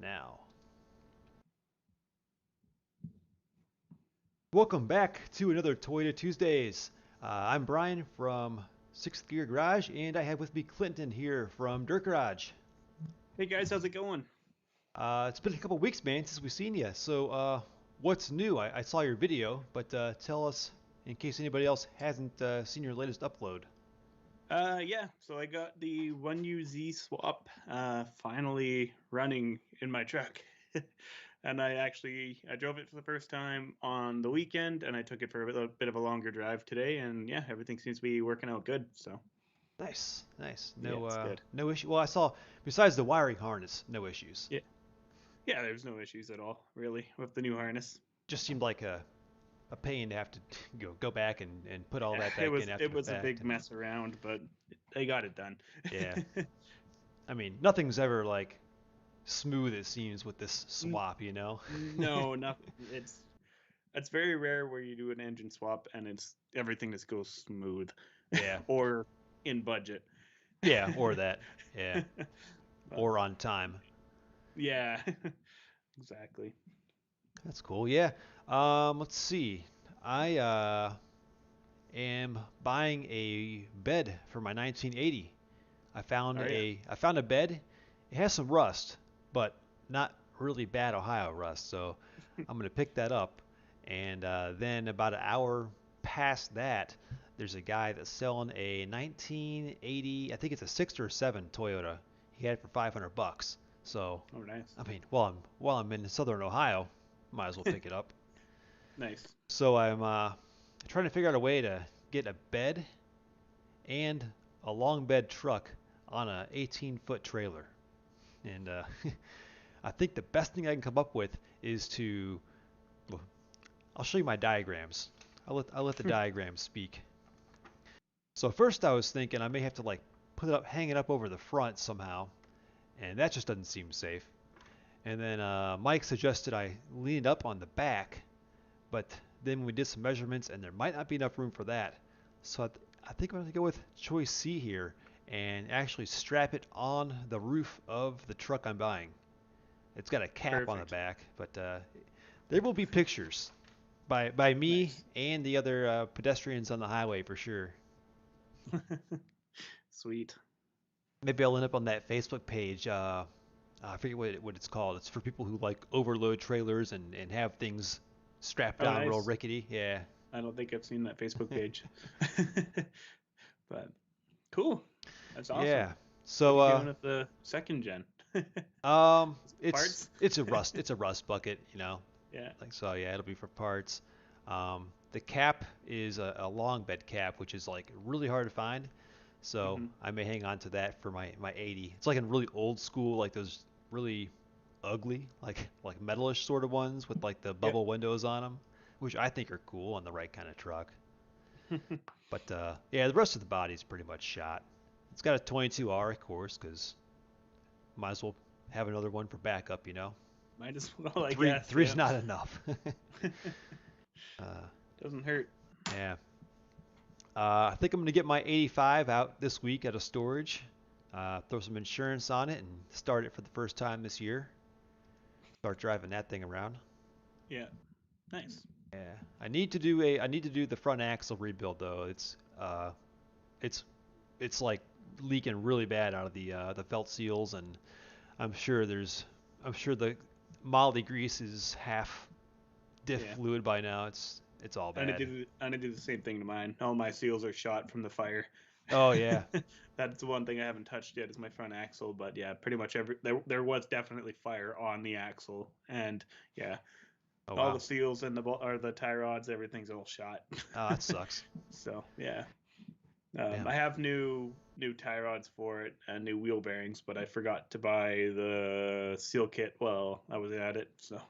now. Welcome back to another Toyota Tuesdays. I'm Brian from Sixth Gear Garage, and I have with me Clinton here from Dirt Garage. Hey guys, how's it going? It's been a couple weeks, man, since we've seen you. So, what's new? I saw your video, but tell us, in case anybody else hasn't seen your latest upload. Yeah, so I got the 1UZ swap finally running in my truck. And I drove it for the first time on the weekend and I took it for a bit of a longer drive today and yeah, everything seems to be working out good. So, Nice, nice. yeah, No, it's good. no issue. Well, I saw besides the wiring harness, no issues. Yeah. Yeah, there's no issues at all, really, with the new harness. Just seemed like a pain to have to go back and put all Yeah, that it back in was after it the was a fact. big And mess around, but they got it done. yeah, I mean, nothing's ever like smooth it seems with this swap, you know? No, nothing. It's very rare where you do an engine swap and it's everything just goes smooth Yeah, or in budget. yeah, or that. Yeah, But or on time. yeah, exactly. That's cool. Yeah. Let's see. I am buying a bed for my 1980. Oh yeah. I found a bed. It has some rust, but not really bad Ohio rust. So I'm gonna pick that up, and then about an hour past that, there's a guy that's selling a 1980. I think it's a six or seven Toyota. He had it for 500 bucks. So Oh nice. I mean, while I'm in Southern Ohio, might as well pick it up. Nice. So I'm trying to figure out a way to get a bed and a long bed truck on a 18-foot trailer. And I think the best thing I can come up with is to, well, I'll show you my diagrams. I'll let the diagrams speak. So first I was thinking I may have to like put it up, hang it up over the front somehow, and that just doesn't seem safe. And then Mike suggested I lean it up on the back, but then we did some measurements and there might not be enough room for that. So I think I'm going to go with choice C here and actually strap it on the roof of the truck I'm buying. It's got a cap on the Perfect. back, but there will be pictures by me Nice. and the other pedestrians on the highway for sure. Sweet. Maybe I'll end up on that Facebook page. I forget what it's called. It's for people who like overload trailers and have things strapped Oh down real nice. rickety. Yeah. I don't think I've seen that Facebook page. But cool. That's awesome. Yeah. What are So you doing with the second gen? it's Parts? it's a rust bucket, you know. Yeah. Like so, yeah, it'll be for parts. The cap is a long bed cap, which is like really hard to find. So Hmm. I may hang on to that for my 80. It's like a really old school, like those really ugly, like metalish sort of ones with like the Yep. bubble windows on them, which I think are cool on the right kind of truck. But yeah, the rest of the body is pretty much shot. It's got a 22R, of course, because might as well have another one for backup, you know. Might as well, I Three guess. three's Yep. not enough. uh, Doesn't hurt. yeah. I think I'm gonna get my 85 out this week out of storage. Throw some insurance on it and start it for the first time this year. Start driving that thing around. Yeah. Nice. Yeah. I need to do the front axle rebuild though. It's it's like leaking really bad out of the felt seals, and I'm sure there's I'm sure the moldy grease is half diff Yeah. fluid by now. It's all bad. I need to do the same thing to mine. All my seals are shot from the fire. Oh yeah. That's the one thing I haven't touched yet is my front axle. But yeah, pretty much there was definitely fire on the axle, and yeah, Oh all wow. the seals and the tie rods, everything's all shot. Oh, that sucks. So yeah, Damn. I have new tie rods for it and new wheel bearings, but I forgot to buy the seal kit. Well, I was at it, so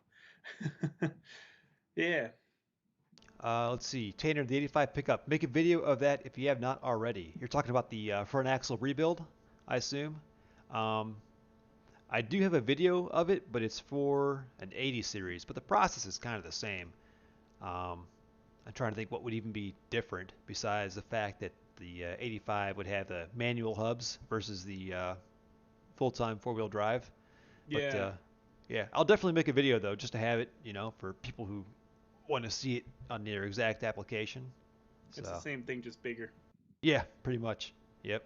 yeah, Let's see. Tanner, the 85 pickup. Make a video of that if you have not already. You're talking about the front axle rebuild, I assume. Um, I do have a video of it, but it's for an 80 series. But the process is kind of the same. Um, I'm trying to think what would even be different besides the fact that the 85 would have the manual hubs versus the full-time four-wheel drive. But yeah. Yeah, I'll definitely make a video though, just to have it, for people who want to see it on their exact application. It's the So, same thing, just bigger. yeah, pretty much. Yep,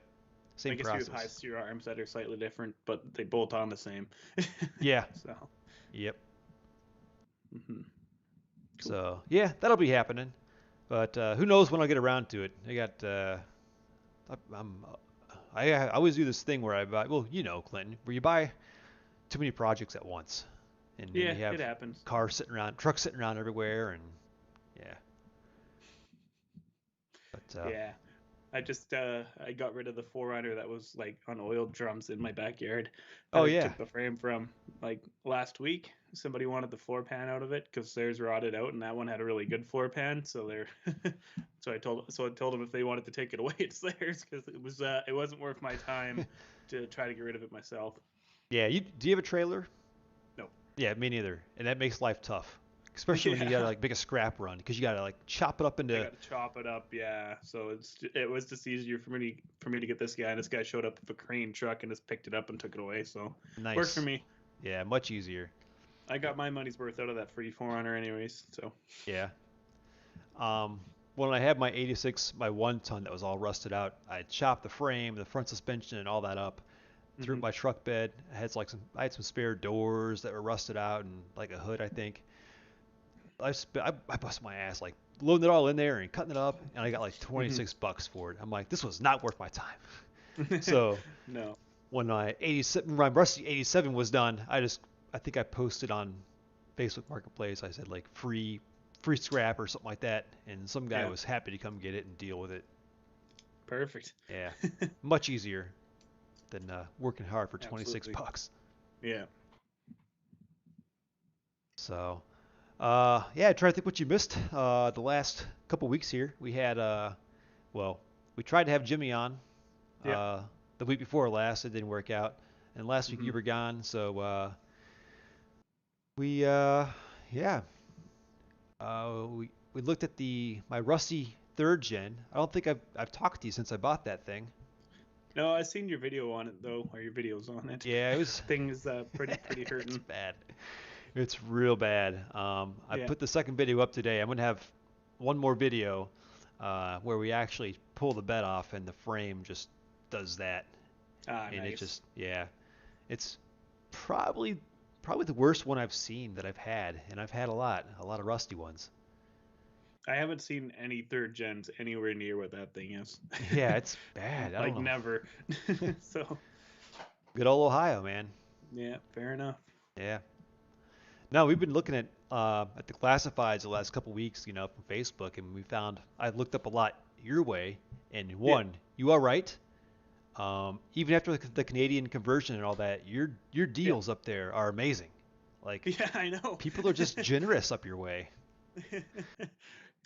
I same guess you have high process. steer arms that are slightly different, but they bolt on the same. Yeah, So, yep. hmm cool. So, yeah, that'll be happening. But who knows when I'll get around to it? I'm, I always do this thing where I buy, well, Clinton, where you buy too many projects at once, and then Yeah, you have it happens. cars sitting around, trucks sitting around everywhere, and yeah. But Yeah. I got rid of the Forerunner that was like on oil drums in my backyard that oh I yeah, took the frame from like last week. Somebody wanted the floor pan out of it because theirs rotted out, and that one had a really good floor pan. So they're so I told them if they wanted to take it away, it's theirs because it wasn't worth my time to try to get rid of it myself. yeah. Do you have a trailer? No. Yeah, me neither, and that makes life tough, especially when you gotta Yeah. like make a scrap run because you gotta like chop it up I into got to chop it up, yeah. So it was just easier for me to get this guy, and this guy showed up with a crane truck and just picked it up and took it away. So worked for nice. me. Yeah, much easier. I Yeah, got my money's worth out of that free Forerunner, anyways. So yeah. When I had my 86, my 1 ton that was all rusted out, I chopped the frame, the front suspension, and all that up. Threw hmm up my truck bed. I had some spare doors that were rusted out and like a hood, I think. I busted my ass like loading it all in there and cutting it up, and I got like hmm 26 bucks for it. I'm like, this was not worth my time. So no. when my Rusty 87 was done, I think I posted on Facebook Marketplace. I said like free scrap or something like that, and some guy Yeah. was happy to come get it and deal with it. Perfect. Yeah, much easier than working hard for 26 Absolutely. bucks. Yeah. So, yeah, try to think what you missed the last couple weeks here. Well, we tried to have Jimmy on Yeah. uh, the week before last. It didn't work out, and last week hmm you were gone. So we, yeah, we looked at the my Rusty third gen. I don't think I've talked to you since I bought that thing. No, I seen your video on it though, or your videos on it. Yeah, it was. Thing is pretty It's hurting. bad. It's real bad. I Yeah. put the second video up today. I'm gonna have one more video where we actually pull the bed off and the frame just does that, Ah, and it nice. just yeah, it's probably probably the worst one I've seen that I've had, and I've had a lot of rusty ones. I haven't seen any third gens anywhere near what that thing is. Yeah, it's bad. I don't Like know. never. So Good old Ohio, man. yeah, fair enough. Yeah. No, we've been looking at the classifieds the last couple weeks, from Facebook, and I looked up a lot your way, and Yeah. one, you are right. Even after the Canadian conversion and all that, your Yeah. deals up there are amazing. Like Yeah, I know. people are just generous up your way.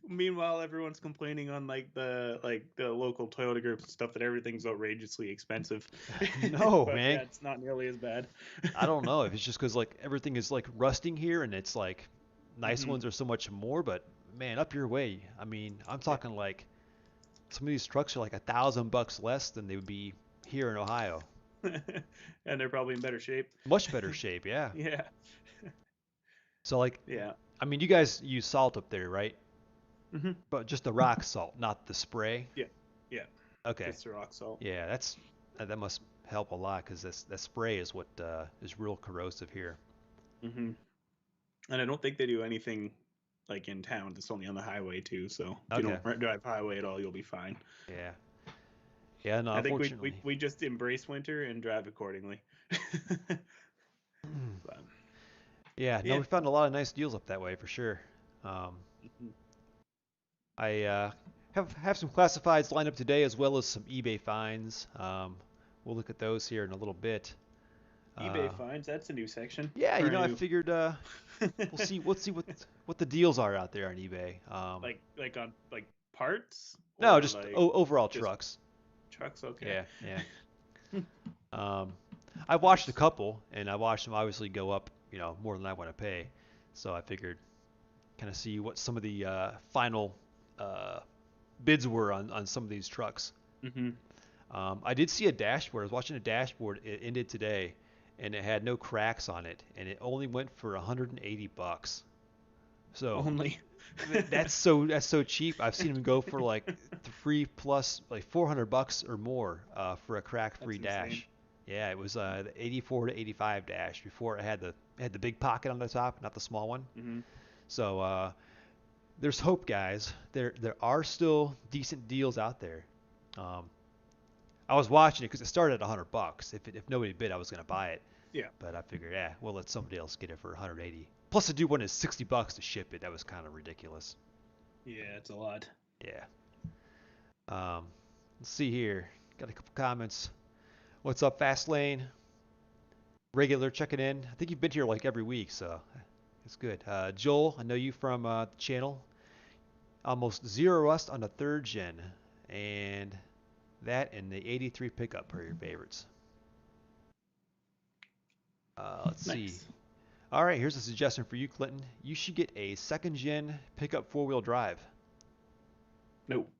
Meanwhile, everyone's complaining on like the local Toyota groups and stuff that everything's outrageously expensive. No, But man. yeah, it's not nearly as bad. I don't know if it's just because like everything is like rusting here, and it's like nice hmm ones are so much more. But man, up your way. I mean, I'm Yeah. talking like some of these trucks are like $1,000 less than they would be here in Ohio. And they're probably in better shape. Much better shape, yeah. Yeah. So like, Yeah. I mean, you guys use salt up there, right? hmm But just the rock salt, not the spray. Yeah. Yeah. Okay. Just the rock salt. Yeah, that must help a lot because that spray is what is real corrosive here. hmm And I don't think they do anything like in town. It's only on the highway too. So if you Okay. don't drive highway at all, you'll be fine. Yeah. Yeah. No, I think we, we, unfortunately. we just embrace winter and drive accordingly. But, Yeah. No, yeah. we found a lot of nice deals up that way for sure. Um, Mhm. I have some classifieds lined up today as well as some eBay finds. We'll look at those here in a little bit. eBay Uh, finds, that's a new section yeah, for a I new figured we'll see what the deals are out there on eBay. like on like parts No, or just like overall just trucks. trucks. Okay. Yeah, yeah. Um, I've watched a couple, and I watched them obviously go up, more than I want to pay. So I figured kind of see what some of the final uh, bids were on some of these trucks. hmm I did see a dashboard. I was watching a dashboard. It ended today, and it had no cracks on it, and it only went for 180 bucks. So Only. that's so cheap. I've seen them go for like three plus like 400 bucks or more for a crack-free That's insane. dash. Yeah, it was the 84 to 85 dash before it had the big pocket on the top, not the small one. Hmm. So there's hope, guys. There are still decent deals out there. Um, I was watching it because it started at 100 bucks. If nobody bid, I was gonna buy it, Yeah. but I figured, we'll let somebody else get it for 180. Plus, the dude wanted 60 bucks to ship it. That was kind of ridiculous. Yeah, it's a lot. Yeah. Um, let's see here. Got a couple comments. What's up, Fastlane? Regular checking in. I think you've been here like every week, so it's good. Joel, I know you from the channel. Almost zero rust on the third gen, and that and the 83 pickup are your favorites. Let's see. Nice. All right, here's a suggestion for you, Clinton. You should get a second gen pickup four-wheel drive. Nope.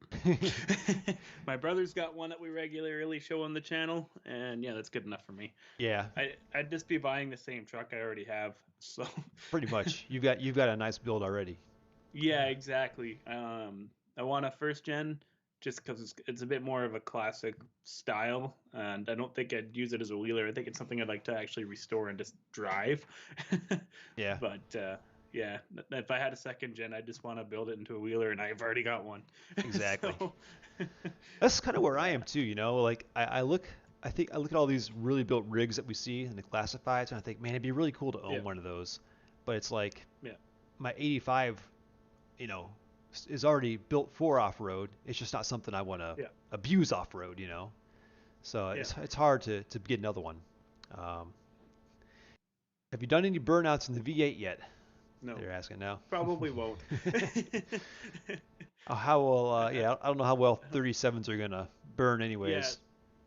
My brother's got one that we regularly show on the channel, and yeah, that's good enough for me. Yeah, I'd just be buying the same truck I already have. So pretty much. You've got a nice build already. yeah, exactly. I want a first gen just because it's a bit more of a classic style, and I don't think I'd use it as a wheeler. I think it's something I'd like to actually restore and just drive. Yeah, But yeah, if I had a second gen, I just want to build it into a wheeler, and I've already got one. exactly. So That's kind of where I yeah, am too, Like I think I look at all these really built rigs that we see in the classifieds, and I think, man, it'd be really cool to yeah, own one of those. But it's like yeah, my 85, you know, is already built for off-road. It's just not something I want to yeah, abuse off-road. So yeah. it's hard to get another one. Um, have you done any burnouts in the V8 yet? No, They're asking now. probably won't. How well? I, Yeah, I don't know how well I don't. 37s are gonna burn, Yeah, anyways.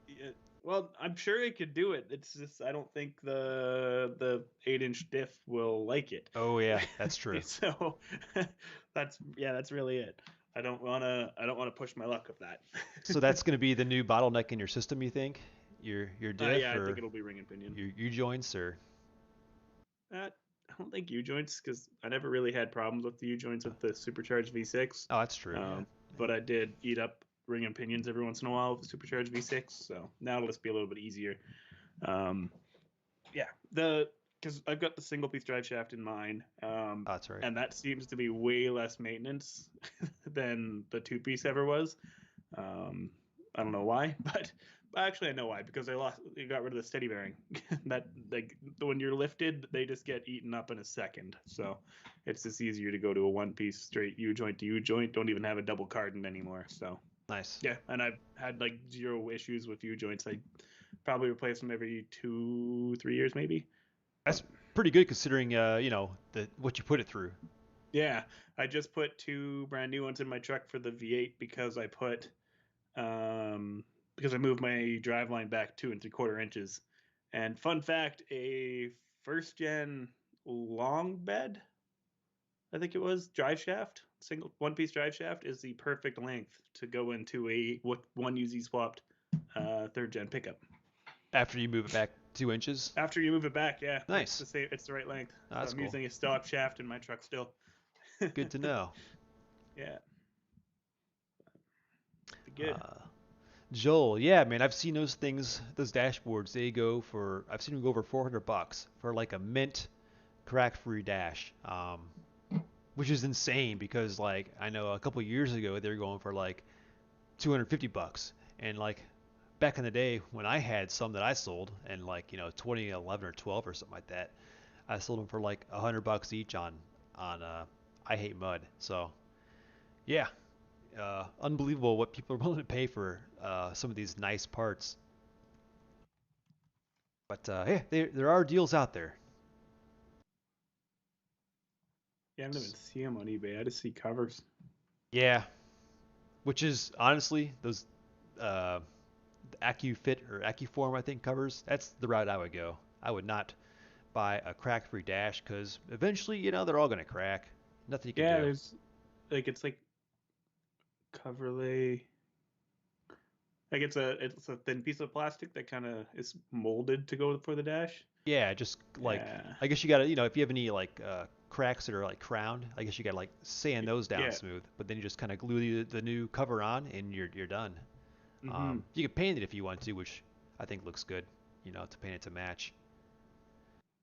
yeah. Well, I'm sure it could do it. It's just I don't think the 8-inch diff will like it. Oh yeah, that's true. So that's really it. I don't wanna push my luck with that. So that's gonna be the new bottleneck in your system, you think? Your diff Yeah, I think or it'll be ring and pinion. your U joints or? I don't think U joints because I never really had problems with the U joints with the supercharged V6. Oh, that's true. Yeah. Um, but I did eat up ring and pinions every once in a while with the supercharged V6. So now it'll just be a little bit easier. Um, yeah, the because I've got the single piece drive shaft in mine, Oh, that's right. and that seems to be way less maintenance than the two piece ever was. Um, I don't know why, but actually I know why because they got rid of the steady bearing. That like when you're lifted, they just get eaten up in a second. So it's just easier to go to a one piece straight U joint to U joint. Don't even have a double cardan anymore. So Nice. yeah, and I've had like zero issues with U joints. I probably replace them every 2-3 years maybe. That's But pretty good considering the what you put it through. yeah, I just put two brand new ones in my truck for the V8 because I put because I moved my driveline back 2 3/4 inches. And fun fact, a first gen long bed, I think it was drive shaft, single one piece drive shaft is the perfect length to go into a one UZ swapped third gen pickup. After you move it back 2 inches. After you move it back, yeah, it's Nice. the same. It's the right length. Oh, So that's I'm cool. using a stock shaft in my truck still. Good to know. Yeah, good. Uh, Joel, yeah, man, I've seen those things, those dashboards. I've seen them go over 400 bucks for like a mint crack-free dash, which is insane because like I know a couple years ago they were going for like 250 bucks, and like back in the day when I had some that I sold, and like 2011 or 12 or something like that, I sold them for like 100 bucks each on I Hate Mud. So yeah, unbelievable what people are willing to pay for some of these nice parts. But yeah, there are deals out there. Yeah, I don't even see them on eBay. I just see covers. Yeah, which is honestly those uh, AccuFit or AccuForm I think covers. That's the route I would go. I would not buy a crack-free dash because eventually they're all gonna crack. Nothing you can Yeah, do. there's like it's like Coverlay. Like it's a thin piece of plastic that kind of is molded to go for the dash. Yeah, just like Yeah. I guess you gotta, if you have any like cracks that are like crowned, I guess you gotta like sand those down Yeah. smooth. But then you just kind of glue the new cover on, and you're done. Mm-hmm. You can paint it if you want to, which I think looks good. To paint it to match.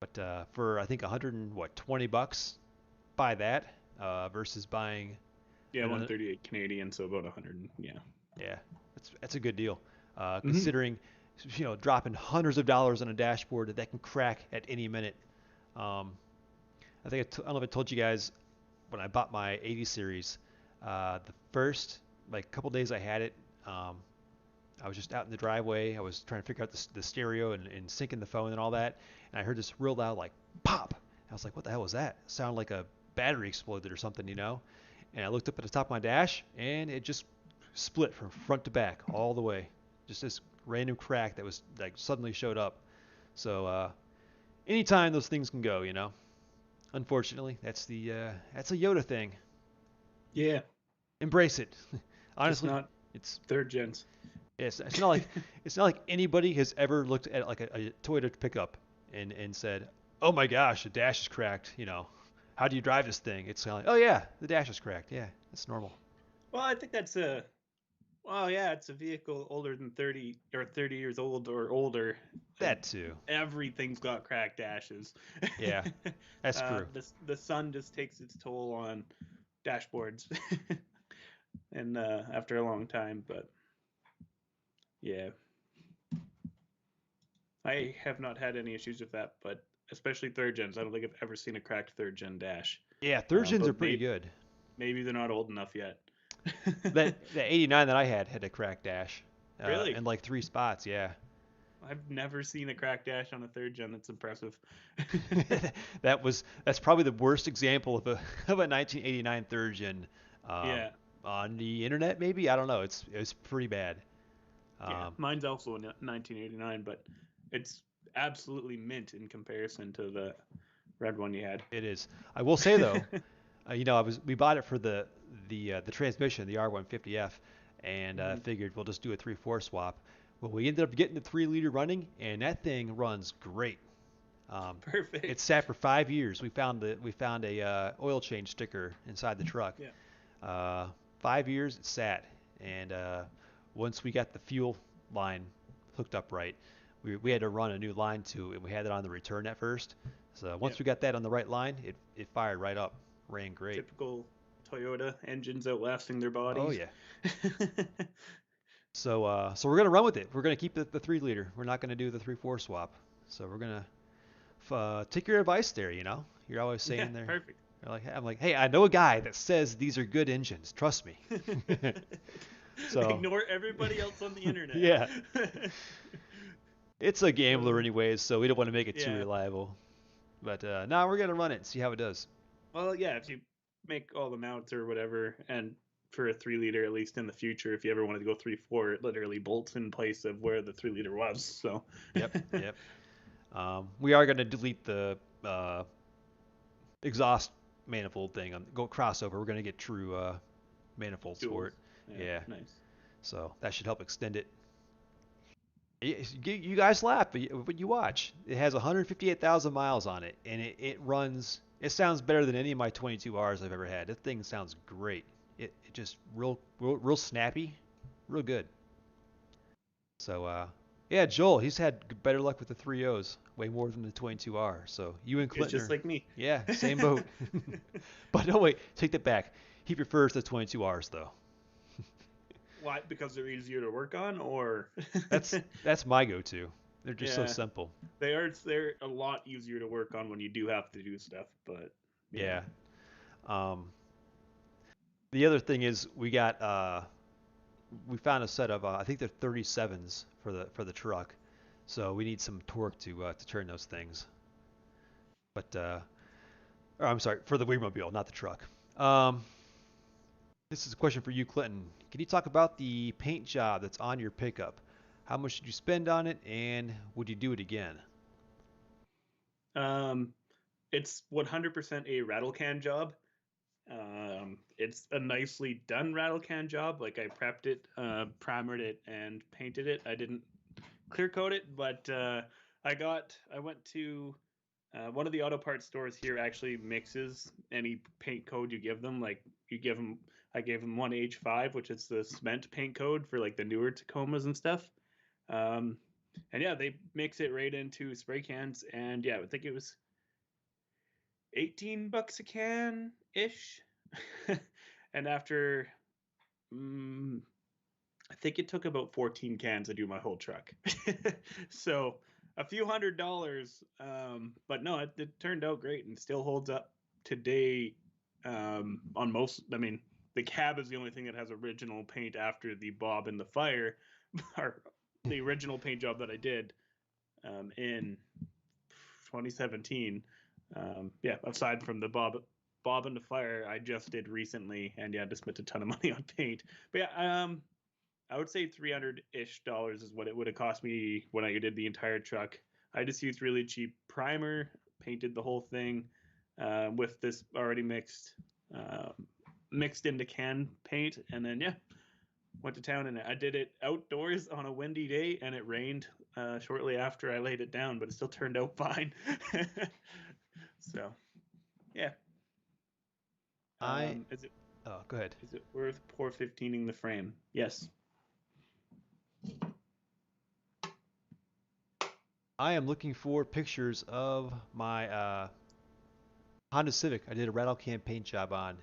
But for I think 100 and what 20 bucks, buy that versus buying Yeah, another. 138 Canadian, so about 100. Yeah. Yeah, that's a good deal. Mm-hmm. Considering dropping hundreds of dollars on a dashboard that can crack at any minute. Um, I don't know if I told you guys when I bought my 80 series, the first like couple days I had it, um, I was just out in the driveway. I was trying to figure out the stereo and syncing the phone and all that, and I heard this real loud like pop. I was like, "What the hell was that?" It sounded like a battery exploded or something. And I looked up at the top of my dash, and it just split from front to back all the way. Just this random crack that was like suddenly showed up. So anytime. Those things can go. Unfortunately, that's a Yoda thing. Yeah. Embrace it. Just Honestly, not it's third gens. it's not like anybody has ever looked at like a Toyota pickup and said, "Oh my gosh, the dash is cracked." How do you drive this thing? It's kind of like, "Oh yeah, the dash is cracked. Yeah, that's normal." Well, I think that's a well, yeah, it's a vehicle older than 30 or 30 years old or older. That too. Everything's got cracked dashes. Yeah, that's true. The sun just takes its toll on dashboards, and after a long time. But yeah, I have not had any issues with that. But especially third gens, I don't think I've ever seen a cracked third gen dash. Yeah, third gens But are pretty good. maybe they're not old enough yet. That 89 that I had a cracked dash, Really? in like three spots. Yeah, I've never seen a cracked dash on a third gen. That's impressive. that's probably the worst example of a of a 1989 third gen um, Yeah, on the internet. Maybe I don't know. It's pretty bad. yeah. Um, Mine's also a 1989, but it's absolutely mint in comparison to the red one you had. it is. I will say though, we bought it for the transmission, the R150F, and Mhm. figured we'll just do a 3/4 swap. Well, we ended up getting the 3 liter running, and that thing runs great. Um, it Perfect. sat for 5 years. We found a oil change sticker inside the truck. Yeah. 5 years it sat, and once we got the fuel line hooked up right, we had to run a new line to, and we had it on the return at first. So Yeah. once we got that on the right line, it fired right up, ran great. Typical Toyota engines outlasting their Oh bodies. yeah. So we're gonna run with it. We're gonna keep the 3 liter. We're not gonna do the 3/4 swap. So we're gonna take your advice there. You're always Yeah, saying there. perfect. I'm like, hey, I know a guy that says these are good engines. Trust me. So Ignore everybody else on the internet. yeah, it's a gambler Uh, anyways, so we don't want to make it too yeah. reliable. But now we're gonna run it and see how it does. Well, yeah, if you make all the mounts or whatever, and for a 3 liter, at least in the future, if you ever wanted to go 3/4, it literally bolts in place of where the 3 liter was. So, Yep, yep. We are gonna delete the exhaust manifold thing. Go crossover. We're gonna get true manifolds for duals. it. Yeah, Yeah, nice. so that should help extend it. You guys laugh, but you watch. It has 158,000 miles on it, and it runs. It sounds better than any of my 22Rs I've ever had. This thing sounds great. It just real snappy, real good. So yeah, Joel, he's had better luck with the 3.0s, way more than the 22R. So you and It's Clinton just are, like me. yeah, same boat. But no, wait, take that back. He prefers the 22Rs though. Why? Because they're easier to work on, or That's my go-to. They're just so yeah, simple. they're a lot easier to work on when you do have to do stuff. But yeah, Yeah. Um, the other thing is we found a set of I think they're 37s for the truck, so we need some torque to turn those things. But or I'm sorry, for the Wheelmobile, not the truck. Um, this is a question for you, Clinton. Can you talk about the paint job that's on your pickup? How much did you spend on it, and would you do it again? um, it's 100% a rattle can job. It's a nicely done rattle can job. Like I prepped it, primered it, and painted it. I didn't clear coat it, but I went to one of the auto parts stores here actually mixes any paint code you give them. Like you give them, I gave them one H5, which is the cement paint code for like the newer Tacomas and stuff. Um, and yeah, they mix it right into spray cans, and yeah, I think it was $18 a can ish. And after, mm, I think it took about 14 cans to do my whole truck. So a few $100s, but no, it turned out great and still holds up today. On most, I mean, the cab is the only thing that has original paint after the bob and the fire, or the original paint job that I did in 2017. Yeah, aside from the bob and the fire I just did recently, and yeah, just spent a ton of money on paint. But yeah, I would say 300-ish dollars is what it would have cost me when I did the entire truck. I just used really cheap primer, painted the whole thing with this already uh, mixed into can paint, and then yeah, went to town and I did it outdoors on a windy day, and it rained shortly after I laid it down, but it still turned out fine. So yeah, I is it oh, go ahead. worth pour 15ing the frame? Yes. I am looking for pictures of my Honda Civic. I did a rattle can paint job on,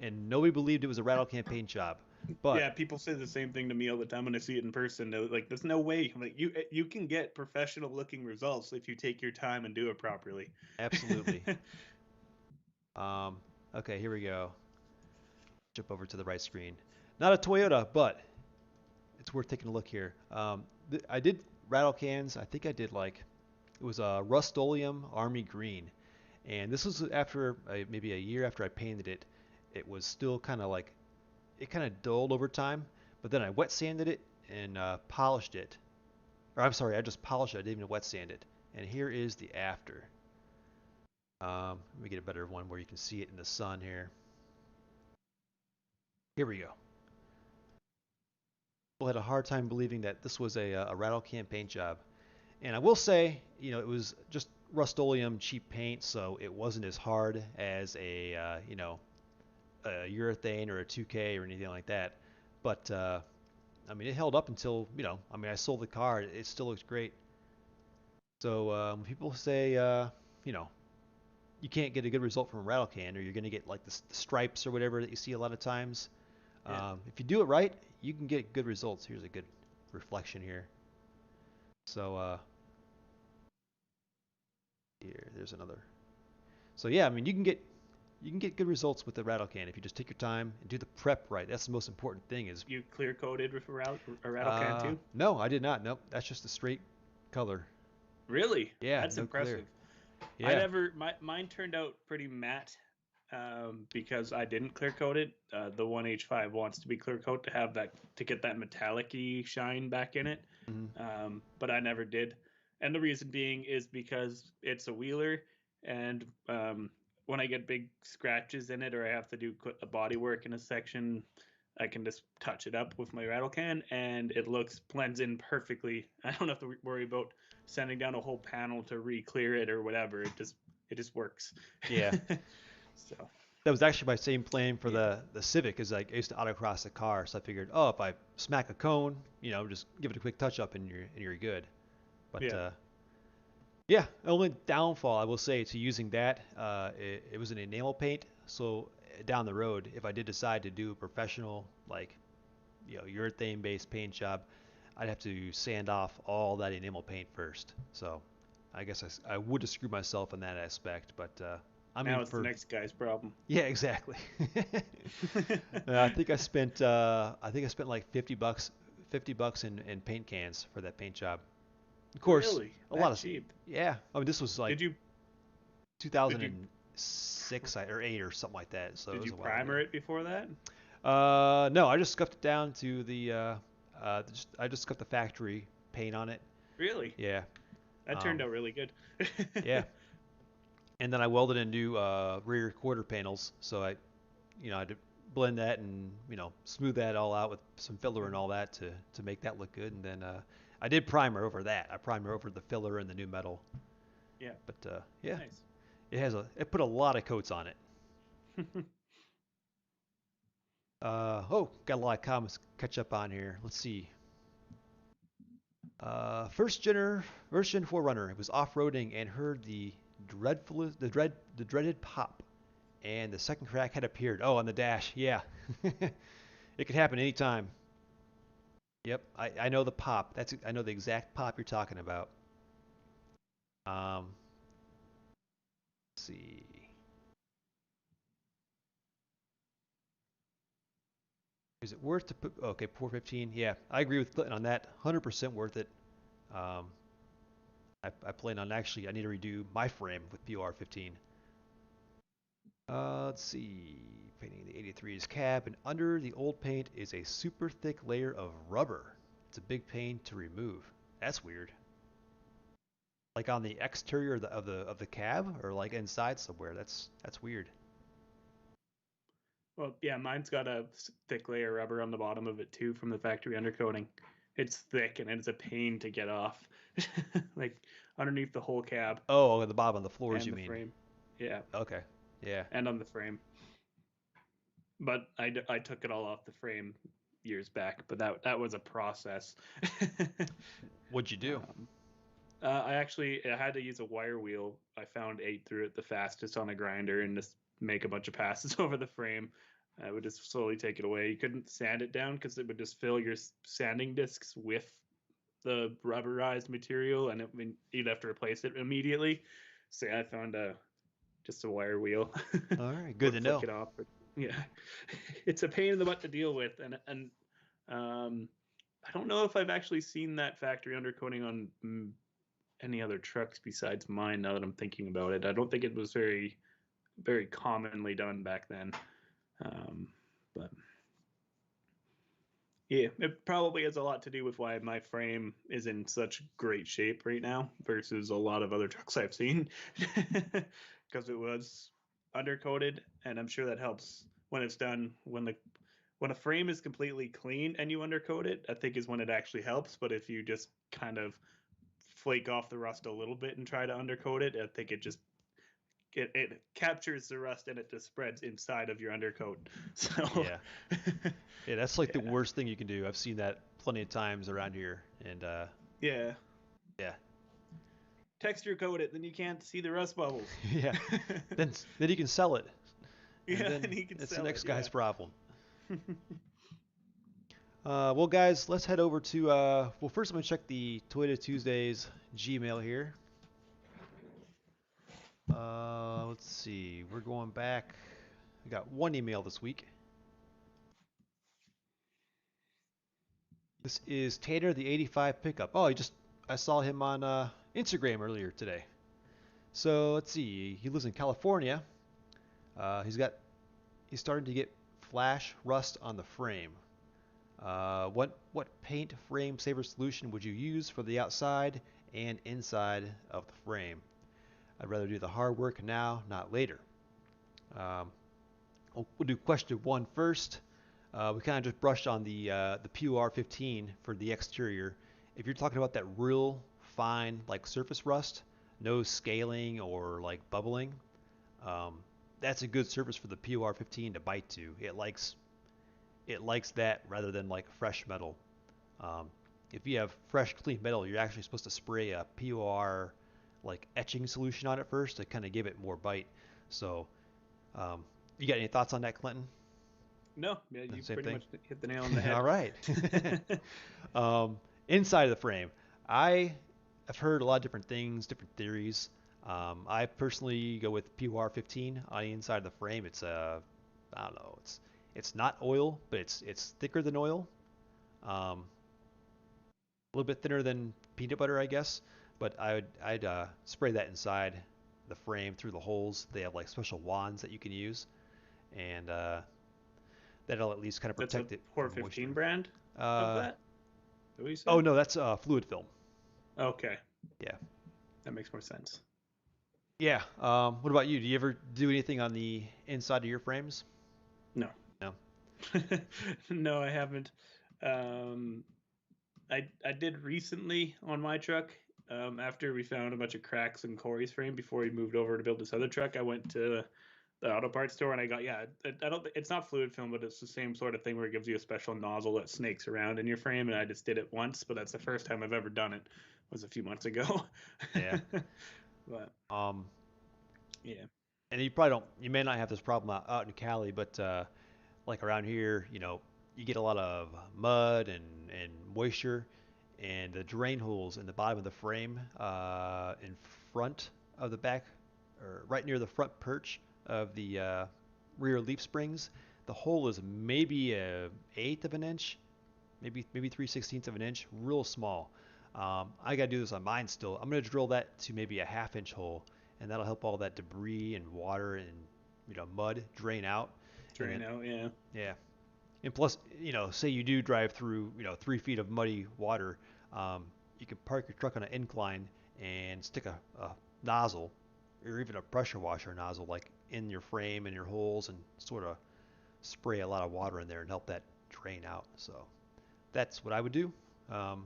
and nobody believed it was a rattle can paint job. But Yeah, people say the same thing to me all the time when I see it in person. They're like, "There's no way." I'm like, you can get professional looking results if you take your time and do it properly. absolutely. Um, okay, here we go. Jump over to the right screen. Not a Toyota, but it's worth taking a look here. I did rattle cans. I think I did like it was a Rust-Oleum Army Green, and this was after maybe a year after I painted it. It was still kind of like it kind of dulled over time, but then I wet sanded it and polished it. Or I'm sorry, I just polished it. I didn't even wet sand it. And here is the after. Let me get a better one where you can see it in the sun here. Here we go. People had a hard time believing that this was a rattle can paint job. And I will say, it was just Rust-Oleum cheap paint, so it wasn't as hard as a urethane or a 2K or anything like that. But I mean, it held up until, I mean, I sold the car. It still looks great. So when people say, you know, you can't get a good result from a rattle can, or you're going to get like the stripes or whatever that you see a lot of times. Yeah. If you do it right, you can get good results. Here's a good reflection here. So there's another. So yeah, I mean, you can get good results with the rattle can if you just take your time and do the prep right. That's the most important thing. Is You clear coated with a rattle can too? no, I did not. Nope, that's just a straight color. Really? Yeah, That's no clear. impressive. I Yeah. never mine turned out pretty matte because I didn't clear coat it. The one H5 wants to be clear coat to have that to get that metallic-y shine back in it, Mhm. but I never did. And the reason being is because it's a wheeler, and when I get big scratches in it or I have to do a body work in a section, I can just touch it up with my rattle can, and it looks blends in perfectly. I don't have to worry about sending down a whole panel to re-clear it or whatever. It just works. Yeah. So That was actually my same plan for yeah, the Civic. Is like I used to autocross the car, so I figured, oh, if I smack a cone, just give it a quick touch up and you're good. But yeah, yeah, only downfall I will say to using that, it was an enamel paint. So down the road, if I did decide to do a professional like urethane based paint job, I'd have to sand off all that enamel paint first. So I guess I would have screwed myself in that aspect. But I mean now it's the for next guy's problem. yeah, exactly. I think I spent like $50 in paint cans for that paint job. Of course, Really? a lot That of cheap? yeah. I mean, this was like Did you did you 2006 or 8 or something like that. So it did was you a while primer ago. it before that? No, I just scuffed it down to I just scuffed the factory paint on it. Really? Yeah. That turned Um, out really good. yeah. And then I welded in new rear quarter panels. So I I had to blend that and smooth that all out with some filler and Mhm. all that to make that look good. And then I did primer over that. I primer over the filler and the new metal. Yeah, But yeah, nice. it put a lot of coats on it. Got a lot of comments to catch up on here. Let's see. First gen Forerunner. It was off-roading and heard the dreaded pop, and the second crack had appeared. Oh, on the dash. Yeah, it could happen anytime. Yep, I know the pop. I know the exact pop you're talking about. Let's see. Is it worth to put? Okay, pour 15. Yeah, I agree with Clinton on that. 100% worth it. Um, I plan on actually. I need to redo my frame with POR 15. Let's see. Painting the 83's cab, and under the old paint is a super thick layer of rubber. It's a big pain to remove. That's weird. Like on the exterior of the cab, or like inside somewhere. That's weird. Well, yeah, mine's got a thick layer of rubber on the bottom of it too from the factory undercoating. It's thick and it's a pain to get off, like underneath the whole cab Oh, at the bottom of the floors, and you the mean? frame. Yeah, Okay. Yeah. and on the frame. But I took it all off the frame years back, but that was a process. What'd you do? um, I had to use a wire wheel. I found 8 through it the fastest on a grinder and just make a bunch of passes over the frame. I would just slowly take it away. You couldn't sand it down because it would just fill your sanding discs with the rubberized material, and you'd have to replace it immediately. So yeah, I found just a wire wheel. All right. Good to Flick know. it off. But yeah, it's a pain in the butt to deal with, and um, I don't know if I've actually seen that factory undercoating on any other trucks besides mine. Now that I'm thinking about it, I don't think it was very commonly done back then. Um, but yeah, it probably has a lot to do with why my frame is in such great shape right now versus a lot of other trucks I've seen, because it was undercoated, and I'm sure that helps when it's done. When a frame is completely clean and you undercoat it, I think is when it actually helps. But if you just kind of flake off the rust a little bit and try to undercoat it, I think it captures the rust and it just spreads inside of your undercoat. So Yeah. Yeah, that's like the yeah, worst thing you can do. I've seen that plenty of times around here, and yeah. yeah, Texture coat it, then you can't see the rust bubbles. yeah. Then you can sell it, and Yeah, and then you can it's the sell it. next Yeah. guy's problem. Well, guys, let's head over to. Well, first I'm gonna check the Toyota Tuesdays Gmail here. Let's see. We're going back. We got one email this week. This is Tater, the 85 pickup. Oh, I saw him on Instagram earlier today. So let's see. He lives in California. He's starting to get flash rust on the frame. What paint frame saver solution would you use for the outside and inside of the frame? I'd rather do the hard work now, not later. Um, we'll do question one first. We kind of just brushed on the PUR 15 for the exterior. If you're talking about that real fine like surface rust, no scaling or like bubbling, um, that's a good surface for the PUR 15 to bite to. It likes that rather than like fresh metal. Um, if you have fresh clean metal, you're actually supposed to spray a PUR like etching solution on it first to kind of give it more bite. So um, you got any thoughts on that, Clinton? No, yeah, you Same pretty thing. much hit the nail on the All head. right. um, inside of the frame, I have heard a lot of different things, different theories. I personally go with PUR 15 on the inside of the frame. I don't know, it's not oil, but it's thicker than oil. A little bit thinner than peanut butter, I guess. But I'd spray that inside the frame through the holes. They have like special wands that you can use, and that'll at least kind of That's a protect it Port from 15 moisture. brand of Uh, that. Is that what you oh said? no, that's fluid film. Okay, Yeah, that makes more sense. yeah. What about you? Do you ever do anything on the inside of your frames? No. No. No, I haven't. Um, I did recently on my truck. After we found a bunch of cracks in Corey's frame before he moved over to build this other truck, I went to the auto parts store and I got I don't it's not fluid film, but it's the same sort of thing where it gives you a special nozzle that snakes around in your frame, and I just did it once, but that's the first time I've ever done it. It was a few months ago. Yeah. But Um, yeah. and you probably don't, you may not have this problem out in Cali, but like around here, you get a lot of mud and moisture, and the drain holes in the bottom of the frame, in front of the back, or right near the front perch of the rear leaf springs. The hole is maybe a eighth of an inch, maybe 3/16 of an inch, real small. I gotta do this on mine still. I'm gonna drill that to maybe a half-inch hole, and that'll help all that debris and water and mud drain out. And then Drain out, yeah. yeah, and plus, say you do drive through 3 feet of muddy water, um, you can park your truck on an incline and stick a nozzle or even a pressure washer nozzle like in your frame and your holes and sort of spray a lot of water in there and help that drain out. So that's what I would do. Um,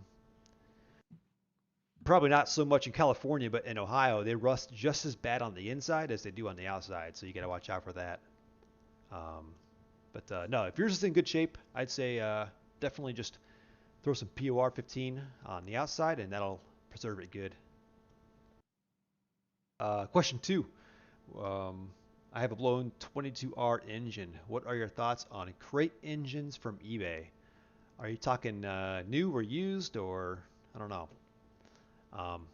Probably not so much in California, but in Ohio, they rust just as bad on the inside as they do on the outside. So you got to watch out for that. Um, but no, if yours is in good shape, I'd say definitely just throw some POR 15 on the outside, and that'll preserve it good. Question two. Um, I have a blown 22R engine. What are your thoughts on crate engines from eBay? Are you talking new or used, or I don't know? Um,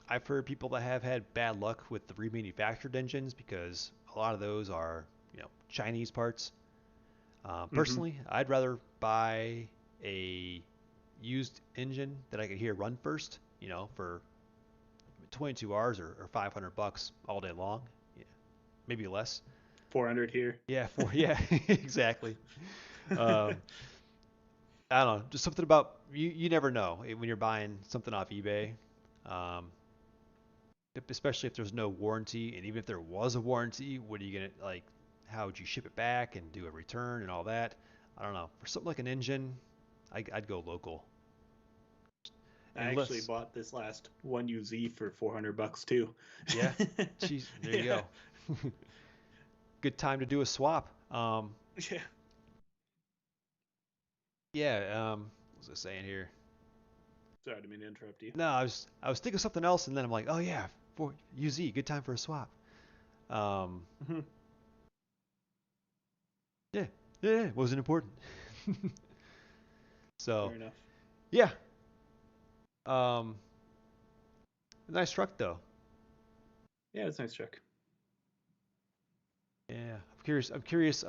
I've heard people that have had bad luck with the remanufactured engines because a lot of those are, Chinese parts. Mm-hmm. Personally, I'd rather buy a used engine that I could hear run first, for 22 Rs or $500 all day long, yeah, maybe less. 400 here. Yeah, yeah, exactly. Um, I don't know, just something about you. You never know when you're buying something off eBay. Um, Especially if there's no warranty, and even if there was a warranty, what are you gonna like? How would you ship it back and do a return and all that? I don't know. For something like an engine, I'd go local. I actually Unless, bought this last 1UZ for $400 too. yeah, geez, there you Yeah. go. Good time to do a swap. Yeah. Yeah. What was I saying here? Sorry, I didn't mean to interrupt you. No, I was thinking of something else, and then I'm like, oh yeah, for UZ, good time for a swap. Um, Mm-hmm. yeah, yeah, it wasn't important. So Fair enough. yeah, um, nice truck though. Yeah, it's a nice truck. Yeah, I'm curious. I'm curious.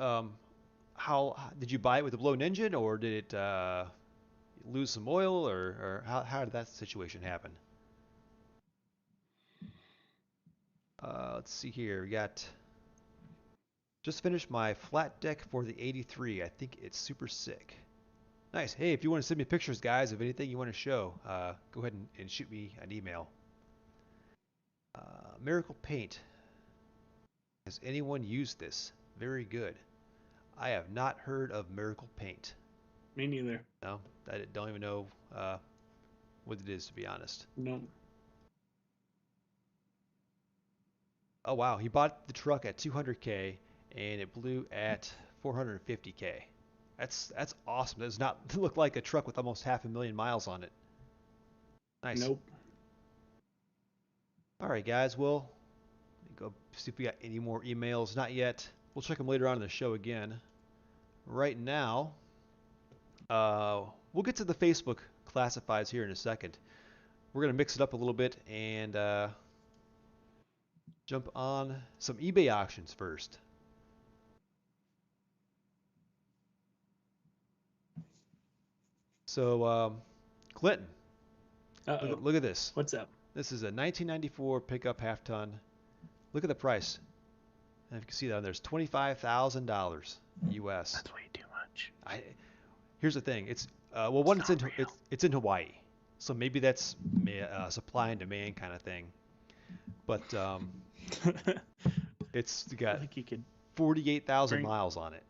How did you buy it with a blown engine, or did it lose some oil, or how did that situation happen? Let's see here. We got just finished my flat deck for the 83. I think it's super sick. Nice. Hey, if you want to send me pictures, guys, of anything you want to show, go ahead and shoot me an email. Miracle Paint. Has anyone used this? Very good. I have not heard of Miracle Paint. Me neither. No, I don't even know what it is, to be honest. No. Oh wow, he bought the truck at 200K and it blew at 450K. That's awesome. Does not look like a truck with almost half a million miles on it. Nice. Nope. All right, guys. Well, let me go see if we got any more emails. Not yet. We'll check them later on in the show again. Right now, we'll get to the Facebook classifieds here in a second. We're gonna mix it up a little bit and jump on some eBay auctions first. So, Clinton, Uh look oh. look at this. What's up? This is a 1994 pickup half ton. Look at the price. And if you can see that, there's $25,000 US. That's way too much. I Here's the thing. It's well, It's one, not real. it's in Hawaii, so maybe that's supply and demand kind of thing. But it's I feel got like you could. 48,000 Bring miles on it.